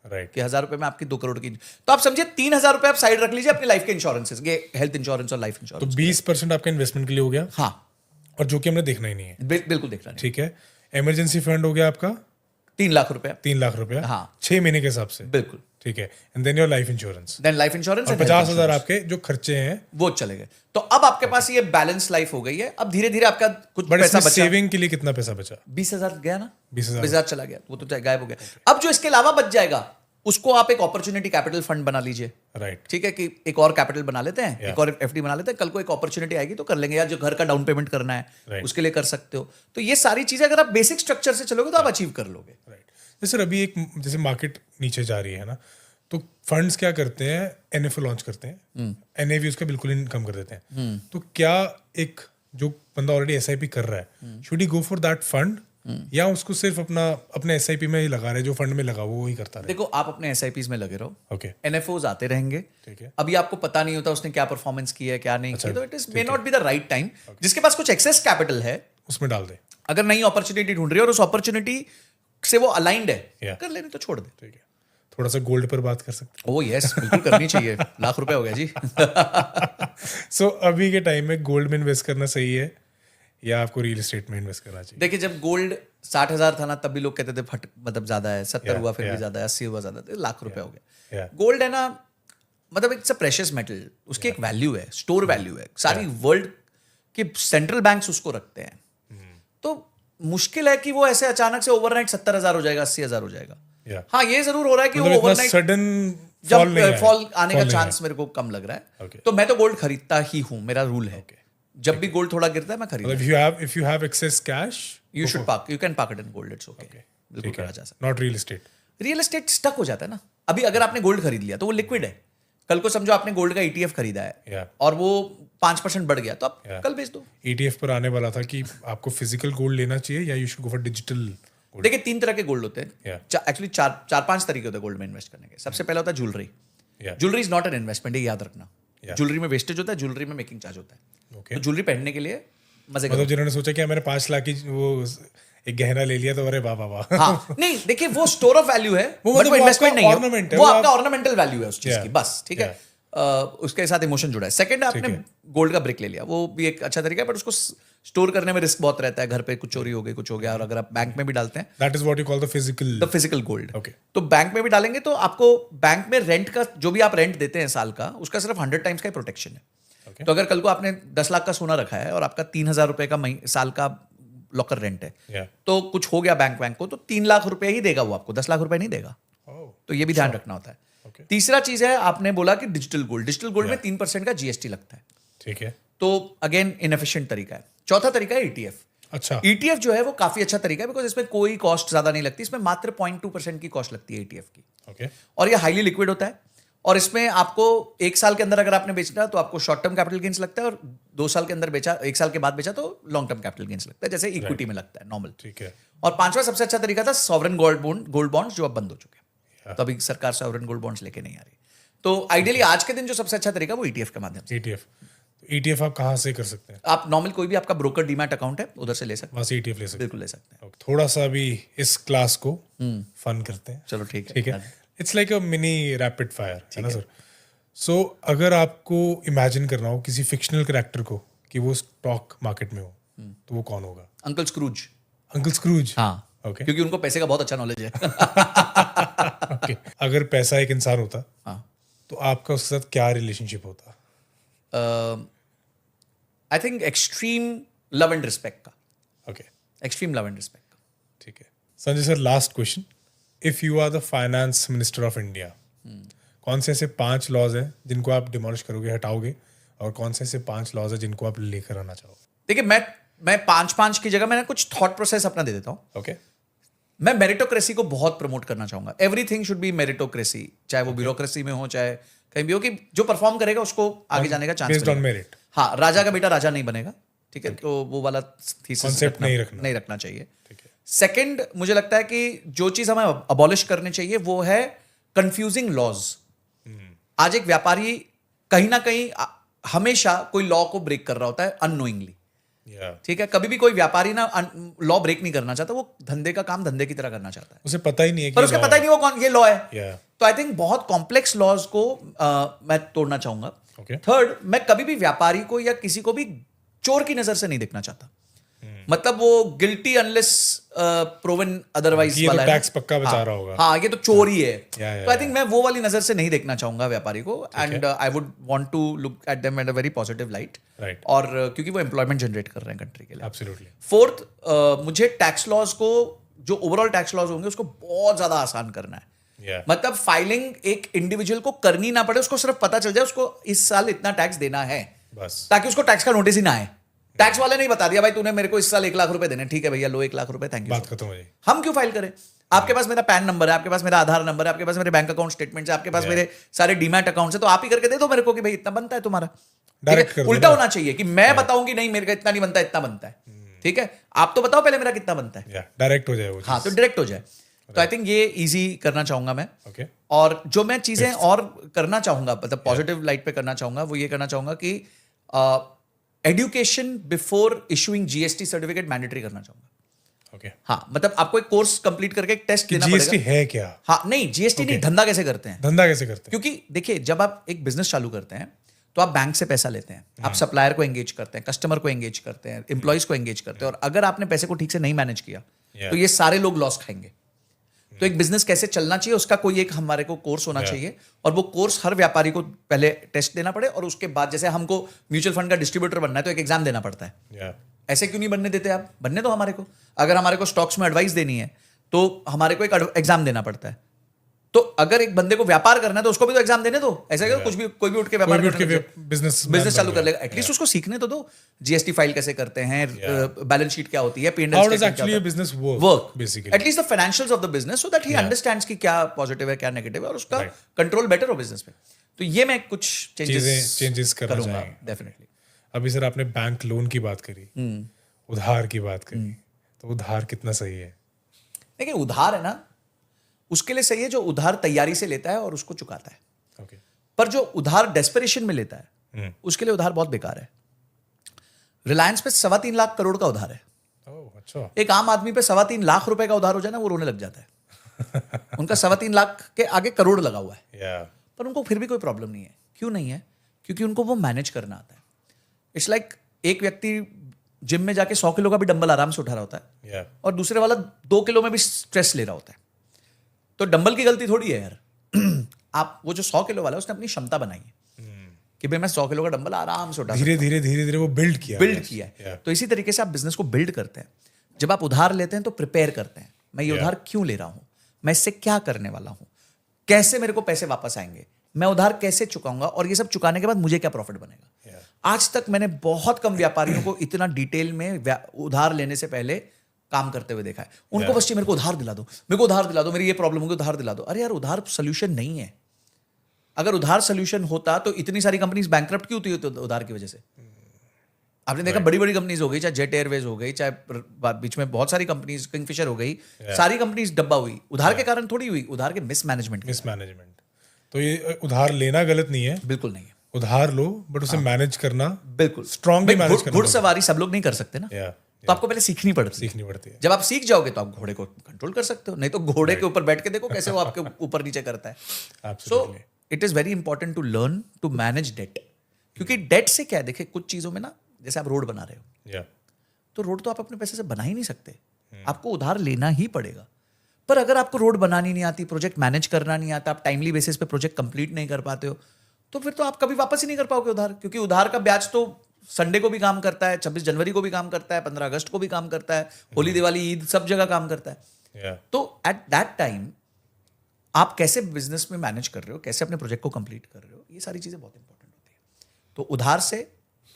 Speaker 1: राइट।
Speaker 2: कि 1,000 रुपए में आपकी 2 करोड़ की, तो आप समझिए 3,000 रुपए आप साइड रख लीजिए अपनी लाइफ के इंश्योरेंसेस, ये हेल्थ इंश्योरेंस और लाइफ
Speaker 1: तो
Speaker 2: इंश्योरेंस।
Speaker 1: 20% आपका इन्वेस्टमेंट के लिए हो गया।
Speaker 2: हाँ,
Speaker 1: और जो कि हमने देखना ही नहीं है।
Speaker 2: बिल्कुल देख रहा है।
Speaker 1: ठीक है। इमरजेंसी फंड हो गया आपका
Speaker 2: 3 लाख रुपए।
Speaker 1: 3 लाख रुपया।
Speaker 2: हाँ।
Speaker 1: 6 महीने के हिसाब से।
Speaker 2: बिल्कुल।
Speaker 1: ठीक है। And then your life insurance.
Speaker 2: Then life insurance
Speaker 1: और 50,000 आपके जो खर्चे हैं
Speaker 2: वो चले गए। तो अब आपके पास ये बैलेंस लाइफ हो गई है। अब धीरे धीरे आपका कुछ
Speaker 1: बट
Speaker 2: पैसा
Speaker 1: इसमें
Speaker 2: बचा।
Speaker 1: सेविंग के लिए कितना पैसा बचा?
Speaker 2: 20,000 गया ना,
Speaker 1: 20,000
Speaker 2: चला गया, वो तो गायब हो गया। अब जो इसके अलावा बच जाएगा उसको आप एक अपॉर्चुनिटी कैपिटल फंड बना लीजिए।
Speaker 1: राइट।
Speaker 2: ठीक है, कि एक और कैपिटल बना लेते हैं, एक और एफडी बना लेते हैं, कल को एक अपॉर्चुनिटी आएगी तो कर लेंगे, या जो घर का डाउन पेमेंट करना है उसके लिए कर सकते हो। तो ये सारी चीजें अगर आप बेसिक स्ट्रक्चर से चलोगे तो आप अचीव कर लोगे।
Speaker 1: राइट। सर अभी एक जैसे मार्केट नीचे जा रही है ना, तो फंड्स क्या करते हैं, एनएफओ लॉन्च करते हैं, एनएवी उसका बिल्कुल ही कम कर देते हैं। तो क्या एक जो बंदा ऑलरेडी एसआईपी कर रहा है, should he go for that fund, या उसको सिर्फ अपने एसआईपी में ही लगा रहे, जो फंड में लगा वो ही करता रहे?
Speaker 2: देखो, आप अपने एसआईपीज में लगे रहो।
Speaker 1: ओके।
Speaker 2: एनएफओज आते रहेंगे।
Speaker 1: ठीक है।
Speaker 2: अभी आपको पता नहीं होता उसने क्या परफॉर्मेंस की है, क्या नहीं किया, तो it is may not be the right time. जिसके पास कुछ एक्सेस कैपिटल है
Speaker 1: उसमें डाल दे।
Speaker 2: अगर नई अपॉर्चुनिटी ढूंढ रही है और उस अपॉर्चुनिटी से वो अलाइंड है, कर लेने तो छोड़ दे।
Speaker 1: ठीक है। थोड़ा सा गोल्ड पर बात कर सकते
Speaker 2: ओ यस, बिल्कुल करनी चाहिए। लाख रुपए हो गया जी।
Speaker 1: हैं? सो अभी के टाइम में गोल्ड में इन्वेस्ट करना सही है या आपको रियल एस्टेट में इन्वेस्ट करना चाहिए?
Speaker 2: देखिए, जब गोल्ड 60,000 था ना, तब भी लोग कहते थे फट मतलब ज्यादा है, 70 हुआ फिर भी ज्यादा है, 80 हुआ ज्यादा, तो लाख रुपए हो गया। गोल्ड है ना, मतलब इट्स अ प्रेशियस मेटल, उसकी एक वैल्यू है, स्टोर वैल्यू है। सारी वर्ल्ड के सेंट्रल बैंक्स उसको रखते हैं। तो मुश्किल है कि वो ऐसे अचानक से ओवरनाइट 70,000 हो जाएगा, 80,000 हो जाएगा। हाँ, ये जरूर हो रहा है कि वो ओवरनाइट
Speaker 1: सडन
Speaker 2: जब फॉल आने का चांस मेरे को कम लग रहा है।
Speaker 1: Okay.
Speaker 2: तो मैं तो गोल्ड खरीदता ही हूं, मेरा रूल है। जब भी गोल्ड थोड़ा गिरता है मैं खरीदता।
Speaker 1: if you have excess cash,
Speaker 2: you can park it in gold, it's okay. बिल्कुल करा जा सकता
Speaker 1: not real estate.
Speaker 2: है। रियल एस्टेट स्टक हो जाता है ना। अभी अगर आपने गोल्ड खरीद लिया तो वो लिक्विड है। कल को समझो आपने गोल्ड का ETF खरीदा है और वो 5% बढ़ गया, तो आप कल बेच दो।
Speaker 1: ETF पर आने वाला था कि आपको फिजिकल गोल्ड लेना चाहिए या you should go for digital gold?
Speaker 2: देखिए, 3 तरह के गोल्ड होते हैं। एक्चुअली 4-5 तरीके होते हैं गोल्ड में इन्वेस्ट करने के। सबसे पहला होता है jewellery. Jewellery is not an investment, ये याद रखना। ज्वेलरी में वेस्टेज होता है, ज्वेलरी में मेकिंग चार्ज होता है। तो ज्वेलरी पहनने के लिए मजे का,
Speaker 1: मतलब जिन्होंने सोचा कि मैंने 5 लाख की वो एक गहना ले लिया तो अरे वाह वाह वाह।
Speaker 2: हाँ, नहीं देखिए, वो स्टोर ऑफ वैल्यू है,
Speaker 1: वो
Speaker 2: बट
Speaker 1: मतलब
Speaker 2: वो इन्वेस्टमेंट नहीं
Speaker 1: ornament
Speaker 2: है,
Speaker 1: है,
Speaker 2: वो
Speaker 1: वो
Speaker 2: आपका ऑर्नामेंटल वैल्यू है उस चीज की, बस। ठीक है। उसके साथ इमोशन जुड़ा है। सेकंड, आपने गोल्ड का ब्रिक ले लिया, वो भी एक अच्छा तरीका है, बट उसको स्टोर करने में रिस्क बहुत रहता है। घर पे कुछ चोरी हो गई, कुछ हो गया, और अगर आप बैंक में भी डालते हैं,
Speaker 1: that is what you call the physical
Speaker 2: gold.
Speaker 1: Okay.
Speaker 2: तो बैंक में भी डालेंगे तो आपको बैंक में रेंट का, जो भी आप रेंट देते हैं साल का, उसका सिर्फ 100 टाइम्स का ही प्रोटेक्शन है। तो अगर कल को आपने 10 लाख का सोना रखा है और आपका 3,000 रुपए का साल का लॉकर रेंट है, तो कुछ हो गया बैंक को, तो 3 लाख रुपए ही देगा वो आपको, 10 लाख रुपए नहीं देगा। तो ये भी ध्यान रखना होता है। तीसरा चीज है, आपने बोला कि डिजिटल गोल्ड में 3% का GST लगता है।
Speaker 1: ठीक है।
Speaker 2: तो अगेन इनएफिशिएंट तरीका है। चौथा तरीका है ETF।
Speaker 1: अच्छा।
Speaker 2: ETF जो है वो काफी अच्छा तरीका है, बिकॉज इसमें कोई कॉस्ट ज्यादा नहीं लगती, इसमें मात्र 0.2% की कॉस्ट लगती है ETF की।
Speaker 1: ओके।
Speaker 2: और ये हाईली लिक्विड होता है, और इसमें आपको 1 साल के अंदर अगर आपने बेचना तो आपको शॉर्ट टर्म कैपिटल गेन्स लगता है, और 2 साल के अंदर बेचा, 1 साल के बाद बेचा तो लॉन्ग टर्म कैपिटल गेन्स लगता है, जैसे इक्विटी में लगता है नॉर्मल।
Speaker 1: ठीक है।
Speaker 2: और 5वां सबसे अच्छा तरीका था सॉवरेन गोल्ड बॉन्ड, जो अब बंद हो चुके हैं। तो अभी सरकार सॉवरेन गोल्ड बॉन्ड्स लेके नहीं आ रही। तो आइडियली आज के दिन जो सबसे अच्छा तरीका वो ETF के माध्यम से।
Speaker 1: ETF, ETF आप कहाँ से कर सकते हैं?
Speaker 2: आप नॉर्मल कोई भी आपका ब्रोकर डीमैट अकाउंट है उधर से ले सकते
Speaker 1: वहाँ से ETF ले
Speaker 2: हैं,
Speaker 1: सकते
Speaker 2: बिल्कुल ले सकते हैं।
Speaker 1: हैं। थोड़ा सा अभी इस क्लास को फन करते हैं।
Speaker 2: चलो ठीक है।
Speaker 1: ठीक है, it's like a mini rapid fire, है ना सर? सो अगर आपको इमेजिन करना हो किसी फिक्शनल कैरेक्टर को कि वो स्टॉक मार्केट में हो, तो वो कौन होगा?
Speaker 2: Uncle Scrooge.
Speaker 1: Uncle Scrooge?
Speaker 2: हाँ,
Speaker 1: ओके।
Speaker 2: क्योंकि उनको पैसे का बहुत अच्छा नॉलेज है।
Speaker 1: ओके, अगर पैसा एक इंसान होता
Speaker 2: हाँ,
Speaker 1: तो आपका उसके साथ क्या रिलेशनशिप होता?
Speaker 2: I think extreme love and respect का।
Speaker 1: Okay,
Speaker 2: extreme love and respect का।
Speaker 1: ठीक है। Sanjay sir, last question, if you are the finance minister of India, कौन से ऐसे 5 लॉज हैं जिनको आप डिमोलिश करोगे, हटाओगे, और कौन से ऐसे 5 लॉज हैं जिनको आप लेकर आना चाहोगे?
Speaker 2: देखिए, मैं 5 की जगह मैंने कुछ थॉट प्रोसेस अपना दे देता हूँ।
Speaker 1: ओके,
Speaker 2: मैं मेरिटोक्रेसी को बहुत प्रमोट करना चाहूंगा। एवरीथिंग शुड बी मेरिटोक्रेसी, चाहे वो ब्यूरोक्रेसी में हो, चाहे कहीं भी हो, कि जो परफॉर्म करेगा उसको आगे जाने का चांस
Speaker 1: बेस्ड ऑन मेरिट।
Speaker 2: हाँ, राजा का बेटा राजा नहीं बनेगा, ठीक है? तो वो वाला थीसिस
Speaker 1: कॉन्सेप्ट नहीं
Speaker 2: रखना चाहिए।
Speaker 1: ठीक है।
Speaker 2: सेकंड, मुझे लगता है कि जो चीज हमें अबॉलिश करनी चाहिए वो है कंफ्यूजिंग लॉज। आज एक व्यापारी कहीं ना कहीं हमेशा कोई लॉ को ब्रेक कर रहा होता है अननोइंगली, ठीक है? कभी भी कोई व्यापारी ना लॉ ब्रेक नहीं करना चाहता, वो धंधे का काम धंधे की तरह करना चाहता है।
Speaker 1: उसे पता ही नहीं है
Speaker 2: पर उसके पता ही नहीं वो कौन ये लॉ है।
Speaker 1: Yeah.
Speaker 2: तो आई थिंक बहुत कॉम्प्लेक्स लॉज को मैं तोड़ना चाहूंगा।
Speaker 1: Okay.
Speaker 2: थर्ड, मैं कभी भी व्यापारी को या किसी को भी चोर की नजर से नहीं देखना चाहता। मतलब वो गिल्टी अनलेस प्रूवन अदरवाइज
Speaker 1: ये
Speaker 2: वाला
Speaker 1: तो
Speaker 2: है।
Speaker 1: टैक्स पक्का बचा रहा होगा।
Speaker 2: हाँ, ये तो चोर ही है।
Speaker 1: Yeah,
Speaker 2: तो आई थिंक मैं वो वाली नजर से नहीं देखना चाहूंगा व्यापारी को, and I would want to look at them at a very positive light.
Speaker 1: Right,
Speaker 2: और क्योंकि वो एम्प्लॉयमेंट जनरेट कर रहे हैं कंट्री के लिए।
Speaker 1: एब्सोल्युटली।
Speaker 2: फोर्थ, मुझे टैक्स लॉज को, जो ओवरऑल टैक्स लॉज होंगे उसको बहुत ज्यादा आसान करना है। मतलब फाइलिंग एक इंडिविजुअल को करनी ना पड़े, उसको सिर्फ पता चल जाए उसको इस साल इतना टैक्स देना है,
Speaker 1: बस,
Speaker 2: ताकि उसको टैक्स का नोटिस ही ना आए। टैक्स वाले नहीं बता दिया भाई तूने मेरे को इस साल 1 लाख रुपए देने, ठीक है भैया लो 1 लाख रुपए, थैंक यू।
Speaker 1: बात खत्म हो जाएगी।
Speaker 2: हम क्यों फाइल करें? आपके पास मेरा पैन नंबर है, आपके पास मेरा आधार नंबर है, आपके पास मेरे बैंक अकाउंट स्टेटमेंट है, आपके पास मेरे सारे डीमैट अकाउंट है, तो आप ही करके दे दो मेरे को कि भाई इतना बनता है तुम्हारा।
Speaker 1: डायरेक्ट कर दो।
Speaker 2: उल्टा होना चाहिए कि मैं बताऊं कि नहीं मेरे का इतना नहीं बनता, इतना बनता है, ठीक है? आप तो बताओ पहले मेरा कितना बनता है।
Speaker 1: डायरेक्ट हो जाए वो।
Speaker 2: हाँ, तो डायरेक्ट हो जाए। तो आई थिंक ये इजी करना चाहूंगा मैं।
Speaker 1: ओके,
Speaker 2: और जो मैं चीजें और करना चाहूंगा, मतलब पॉजिटिव लाइट पे करना चाहूंगा, वो ये करना चाहूंगा कि education before issuing GST certificate mandatory करना चाहूंगा।
Speaker 1: ओके।
Speaker 2: हाँ, मतलब आपको एक कोर्स कंप्लीट करके एक टेस्ट देना
Speaker 1: GST
Speaker 2: पड़ेगा।
Speaker 1: है क्या?
Speaker 2: हाँ, नहीं GST नहीं, धंधा कैसे करते हैं।
Speaker 1: धंधा कैसे करते हैं?
Speaker 2: क्योंकि देखिए, जब आप एक बिजनेस चालू करते हैं तो आप बैंक से पैसा लेते हैं, आप सप्लायर को एंगेज करते हैं, कस्टमर को एंगेज करते हैं, एम्प्लॉइज को एंगेज करते हैं, और अगर आपने पैसे को ठीक से नहीं मैनेज किया तो ये सारे लोग लॉस खाएंगे। तो एक बिजनेस कैसे चलना चाहिए उसका कोई एक हमारे को कोर्स होना चाहिए, और वो कोर्स हर व्यापारी को पहले टेस्ट देना पड़े, और उसके बाद जैसे हमको म्यूचुअल फंड का डिस्ट्रीब्यूटर बनना है तो एक एग्जाम देना पड़ता है। ऐसे क्यों नहीं बनने देते आप? बनने दो हमारे को। अगर हमारे को स्टॉक्स में एडवाइस देनी है तो हमारे को एक एग्जाम देना पड़ता है। तो अगर एक बंदे को व्यापार करना है तो उसको भी तो एग्जाम देने दो। ऐसा क्या कुछ भी कोई भी उठ के व्यापार बिजनेस चालू कर लेगा, एटलीस्ट उसको सीखने तो दो। GST फाइल कैसे करते हैं, बैलेंस शीट क्या होती है,
Speaker 1: How does actually a business work, basically?
Speaker 2: At least the financials of the business, so that he understands कि क्या पॉजिटिव है क्या नेगेटिव है, और उसका कंट्रोल बेटर हो बिजनेस पे। तो ये मैं कुछ
Speaker 1: चेंजेस करना
Speaker 2: करूंगा
Speaker 1: चाहेंगे।
Speaker 2: डेफिनेटली।
Speaker 1: अभी सर आपने बैंक लोन की बात करी, उधार की बात करी, तो उधार कितना सही है?
Speaker 2: देखिए, उधार है ना, उसके लिए सही है जो उधार तैयारी से लेता है और उसको चुकाता है।
Speaker 1: ओके।
Speaker 2: पर जो उधार डेस्परेशन में लेता है उसके लिए उधार बहुत बेकार है। रिलायंस पे 3.25 लाख करोड़ का उधार है।
Speaker 1: ओह, अच्छा।
Speaker 2: एक आम आदमी पे 3.25 लाख रुपए का उधार हो जाए ना, वो रोने लग जाता है। उनका 3.25 लाख के आगे करोड़ लगा हुआ है, पर उनको फिर भी कोई प्रॉब्लम नहीं है। क्यों नहीं है? क्योंकि उनको वो मैनेज करना आता है। इट्स लाइक एक व्यक्ति जिम में जाके 100 किलो का भी डंबल आराम से उठा रहा होता है, और दूसरे वाला 2 किलो में भी स्ट्रेस ले रहा होता है। तो डंबल की गलती थोड़ी है यार। आप वो जो 100 किलो वाला है उसने अपनी क्षमता बनाई है कि भाई मैं 100 किलो का डंबल आराम से उठा,
Speaker 1: धीरे धीरे वो बिल्ड किया
Speaker 2: है। तो इसी तरीके से आप बिजनेस को बिल्ड करते हैं। जब आप उधार लेते हैं तो प्रिपेयर करते हैं, मैं ये उधार क्यों ले रहा हूं, मैं इससे क्या करने वाला हूं, कैसे मेरे को पैसे वापस आएंगे, मैं उधार कैसे चुकाऊंगा, और ये सब चुकाने के बाद मुझे क्या प्रॉफिट बनेगा। आज तक मैंने बहुत कम व्यापारियों को इतना डिटेल में उधार लेने से पहले काम करते हुए देखा है। उनको बस मेरे को उधार दिला दो, मेरे को उधार दिला दो, मेरी ये प्रॉब्लम होगी, उधार दिला दो। अरे यार, उधार सोल्यूशन नहीं है। अगर उधार सोल्यूशन होता तो इतनी सारी कंपनीज बैंकक्रप्ट क्यों होती है उधार की वजह से? आपने देखा बड़ी बड़ी कंपनीज हो गई, चाहे जेट एयरवेज हो गई, चाहे बीच में बहुत सारी कंपनीज, किंगफिशर हो गई, सारी कंपनीज डब्बा हुई। उधार के कारण थोड़ी हुई, उधार के मिसमैनेजमेंट।
Speaker 1: तो ये उधार लेना गलत नहीं है,
Speaker 2: बिल्कुल नहीं है।
Speaker 1: उधार लो बट उसे मैनेज करना
Speaker 2: बिल्कुल
Speaker 1: स्ट्रांगली मैनेज करना।
Speaker 2: घुड़सवारी सब लोग नहीं कर सकते ना, तो आपको पहले सीखनी पड़ती है। जब आप सीख जाओगे तो आप घोड़े को कंट्रोल कर सकते हो, नहीं तो घोड़े के ऊपर बैठ के देखो कैसे वो आपके ऊपर नीचे करता है। So it is very important to learn to manage debt, क्योंकि डेट से क्या है, देखिए कुछ चीजों में ना, जैसे आप रोड बना रहे हो, तो रोड तो आप अपने पैसे से बना ही नहीं सकते, आपको उधार लेना ही पड़ेगा। पर अगर आपको रोड बनानी नहीं आती, प्रोजेक्ट मैनेज करना नहीं आता, आप टाइमली बेसिस पे प्रोजेक्ट कंप्लीट नहीं कर पाते हो, तो फिर तो आप कभी वापस ही नहीं कर पाओगे उधार, क्योंकि उधार का ब्याज तो संडे को भी काम करता है, 26 जनवरी को भी काम करता है, 15 अगस्त को भी काम करता है, होली दिवाली ईद सब जगह काम करता है। तो एट दैट टाइम आप कैसे बिजनेस में मैनेज कर रहे हो, कैसे अपने प्रोजेक्ट को कंप्लीट कर रहे हो, ये सारी चीजें बहुत इंपॉर्टेंट होती है। तो उधार से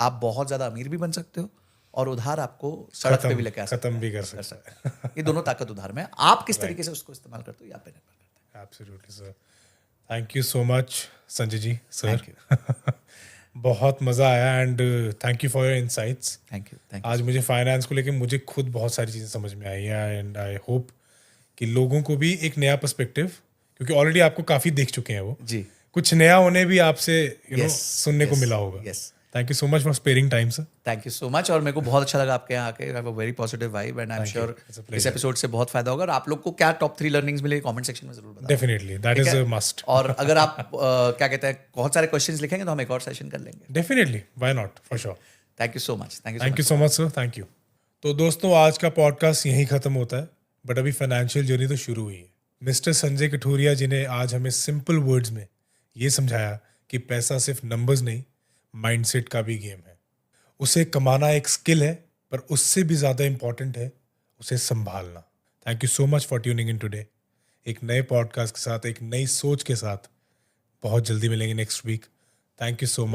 Speaker 2: आप बहुत ज्यादा अमीर भी बन सकते हो, और उधार आपको सड़क पे भी लेके आ सकता है,
Speaker 1: खत्म भी कर सकते हैं।
Speaker 2: ये दोनों ताकत उधार में है। आप किस तरीके से उसको इस्तेमाल करते हो, यहाँ पे निर्भर करता है।
Speaker 1: Absolutely sir, thank you so much Sanjay ji sir. बहुत मज़ा आया and thank you for your insights.
Speaker 2: Thank you.
Speaker 1: आज मुझे फाइनेंस को लेके मुझे खुद बहुत सारी चीज़ें समझ में आई है, एंड आई होप कि लोगों को भी एक नया पर्सपेक्टिव, क्योंकि ऑलरेडी आपको काफ़ी देख चुके हैं वो
Speaker 2: जी,
Speaker 1: कुछ नया उन्हें भी आपसे सुनने को मिला होगा। Thank you so much for sparing time sir.
Speaker 2: Thank you so much, और मेरे को बहुत अच्छा लगा आपके यहाँ आके। I have a very positive vibe and I am sure इस एपिसोड से बहुत फायदा होगा। और आप लोग को क्या टॉप 3 लर्निंग्स मिले कमेंट सेक्शन में जरूर बताएं।
Speaker 1: Definitely, that is a must.
Speaker 2: और अगर आप क्या कहते हैं बहुत सारे क्वेश्चंस लिखेंगे तो हम एक और सेशन कर लेंगे।
Speaker 1: Definitely, why not, for sure.
Speaker 2: Thank you so much.
Speaker 1: Thank you so much sir, thank you. तो दोस्तों, आज का पॉडकास्ट यहीं खत्म होता है, बट अभी फाइनेंशियल जर्नी तो शुरू हुई है। मिस्टर संजय कठुरिया जी ने आज हमें सिंपल वर्ड्स में ये समझाया कि पैसा सिर्फ नंबर्स नहीं, माइंडसेट का भी गेम है। उसे कमाना एक स्किल है, पर उससे भी ज़्यादा इंपॉर्टेंट है उसे संभालना। Thank you so much for tuning in today. एक नए पॉडकास्ट के साथ, एक नई सोच के साथ बहुत जल्दी मिलेंगे next week. Thank you so much.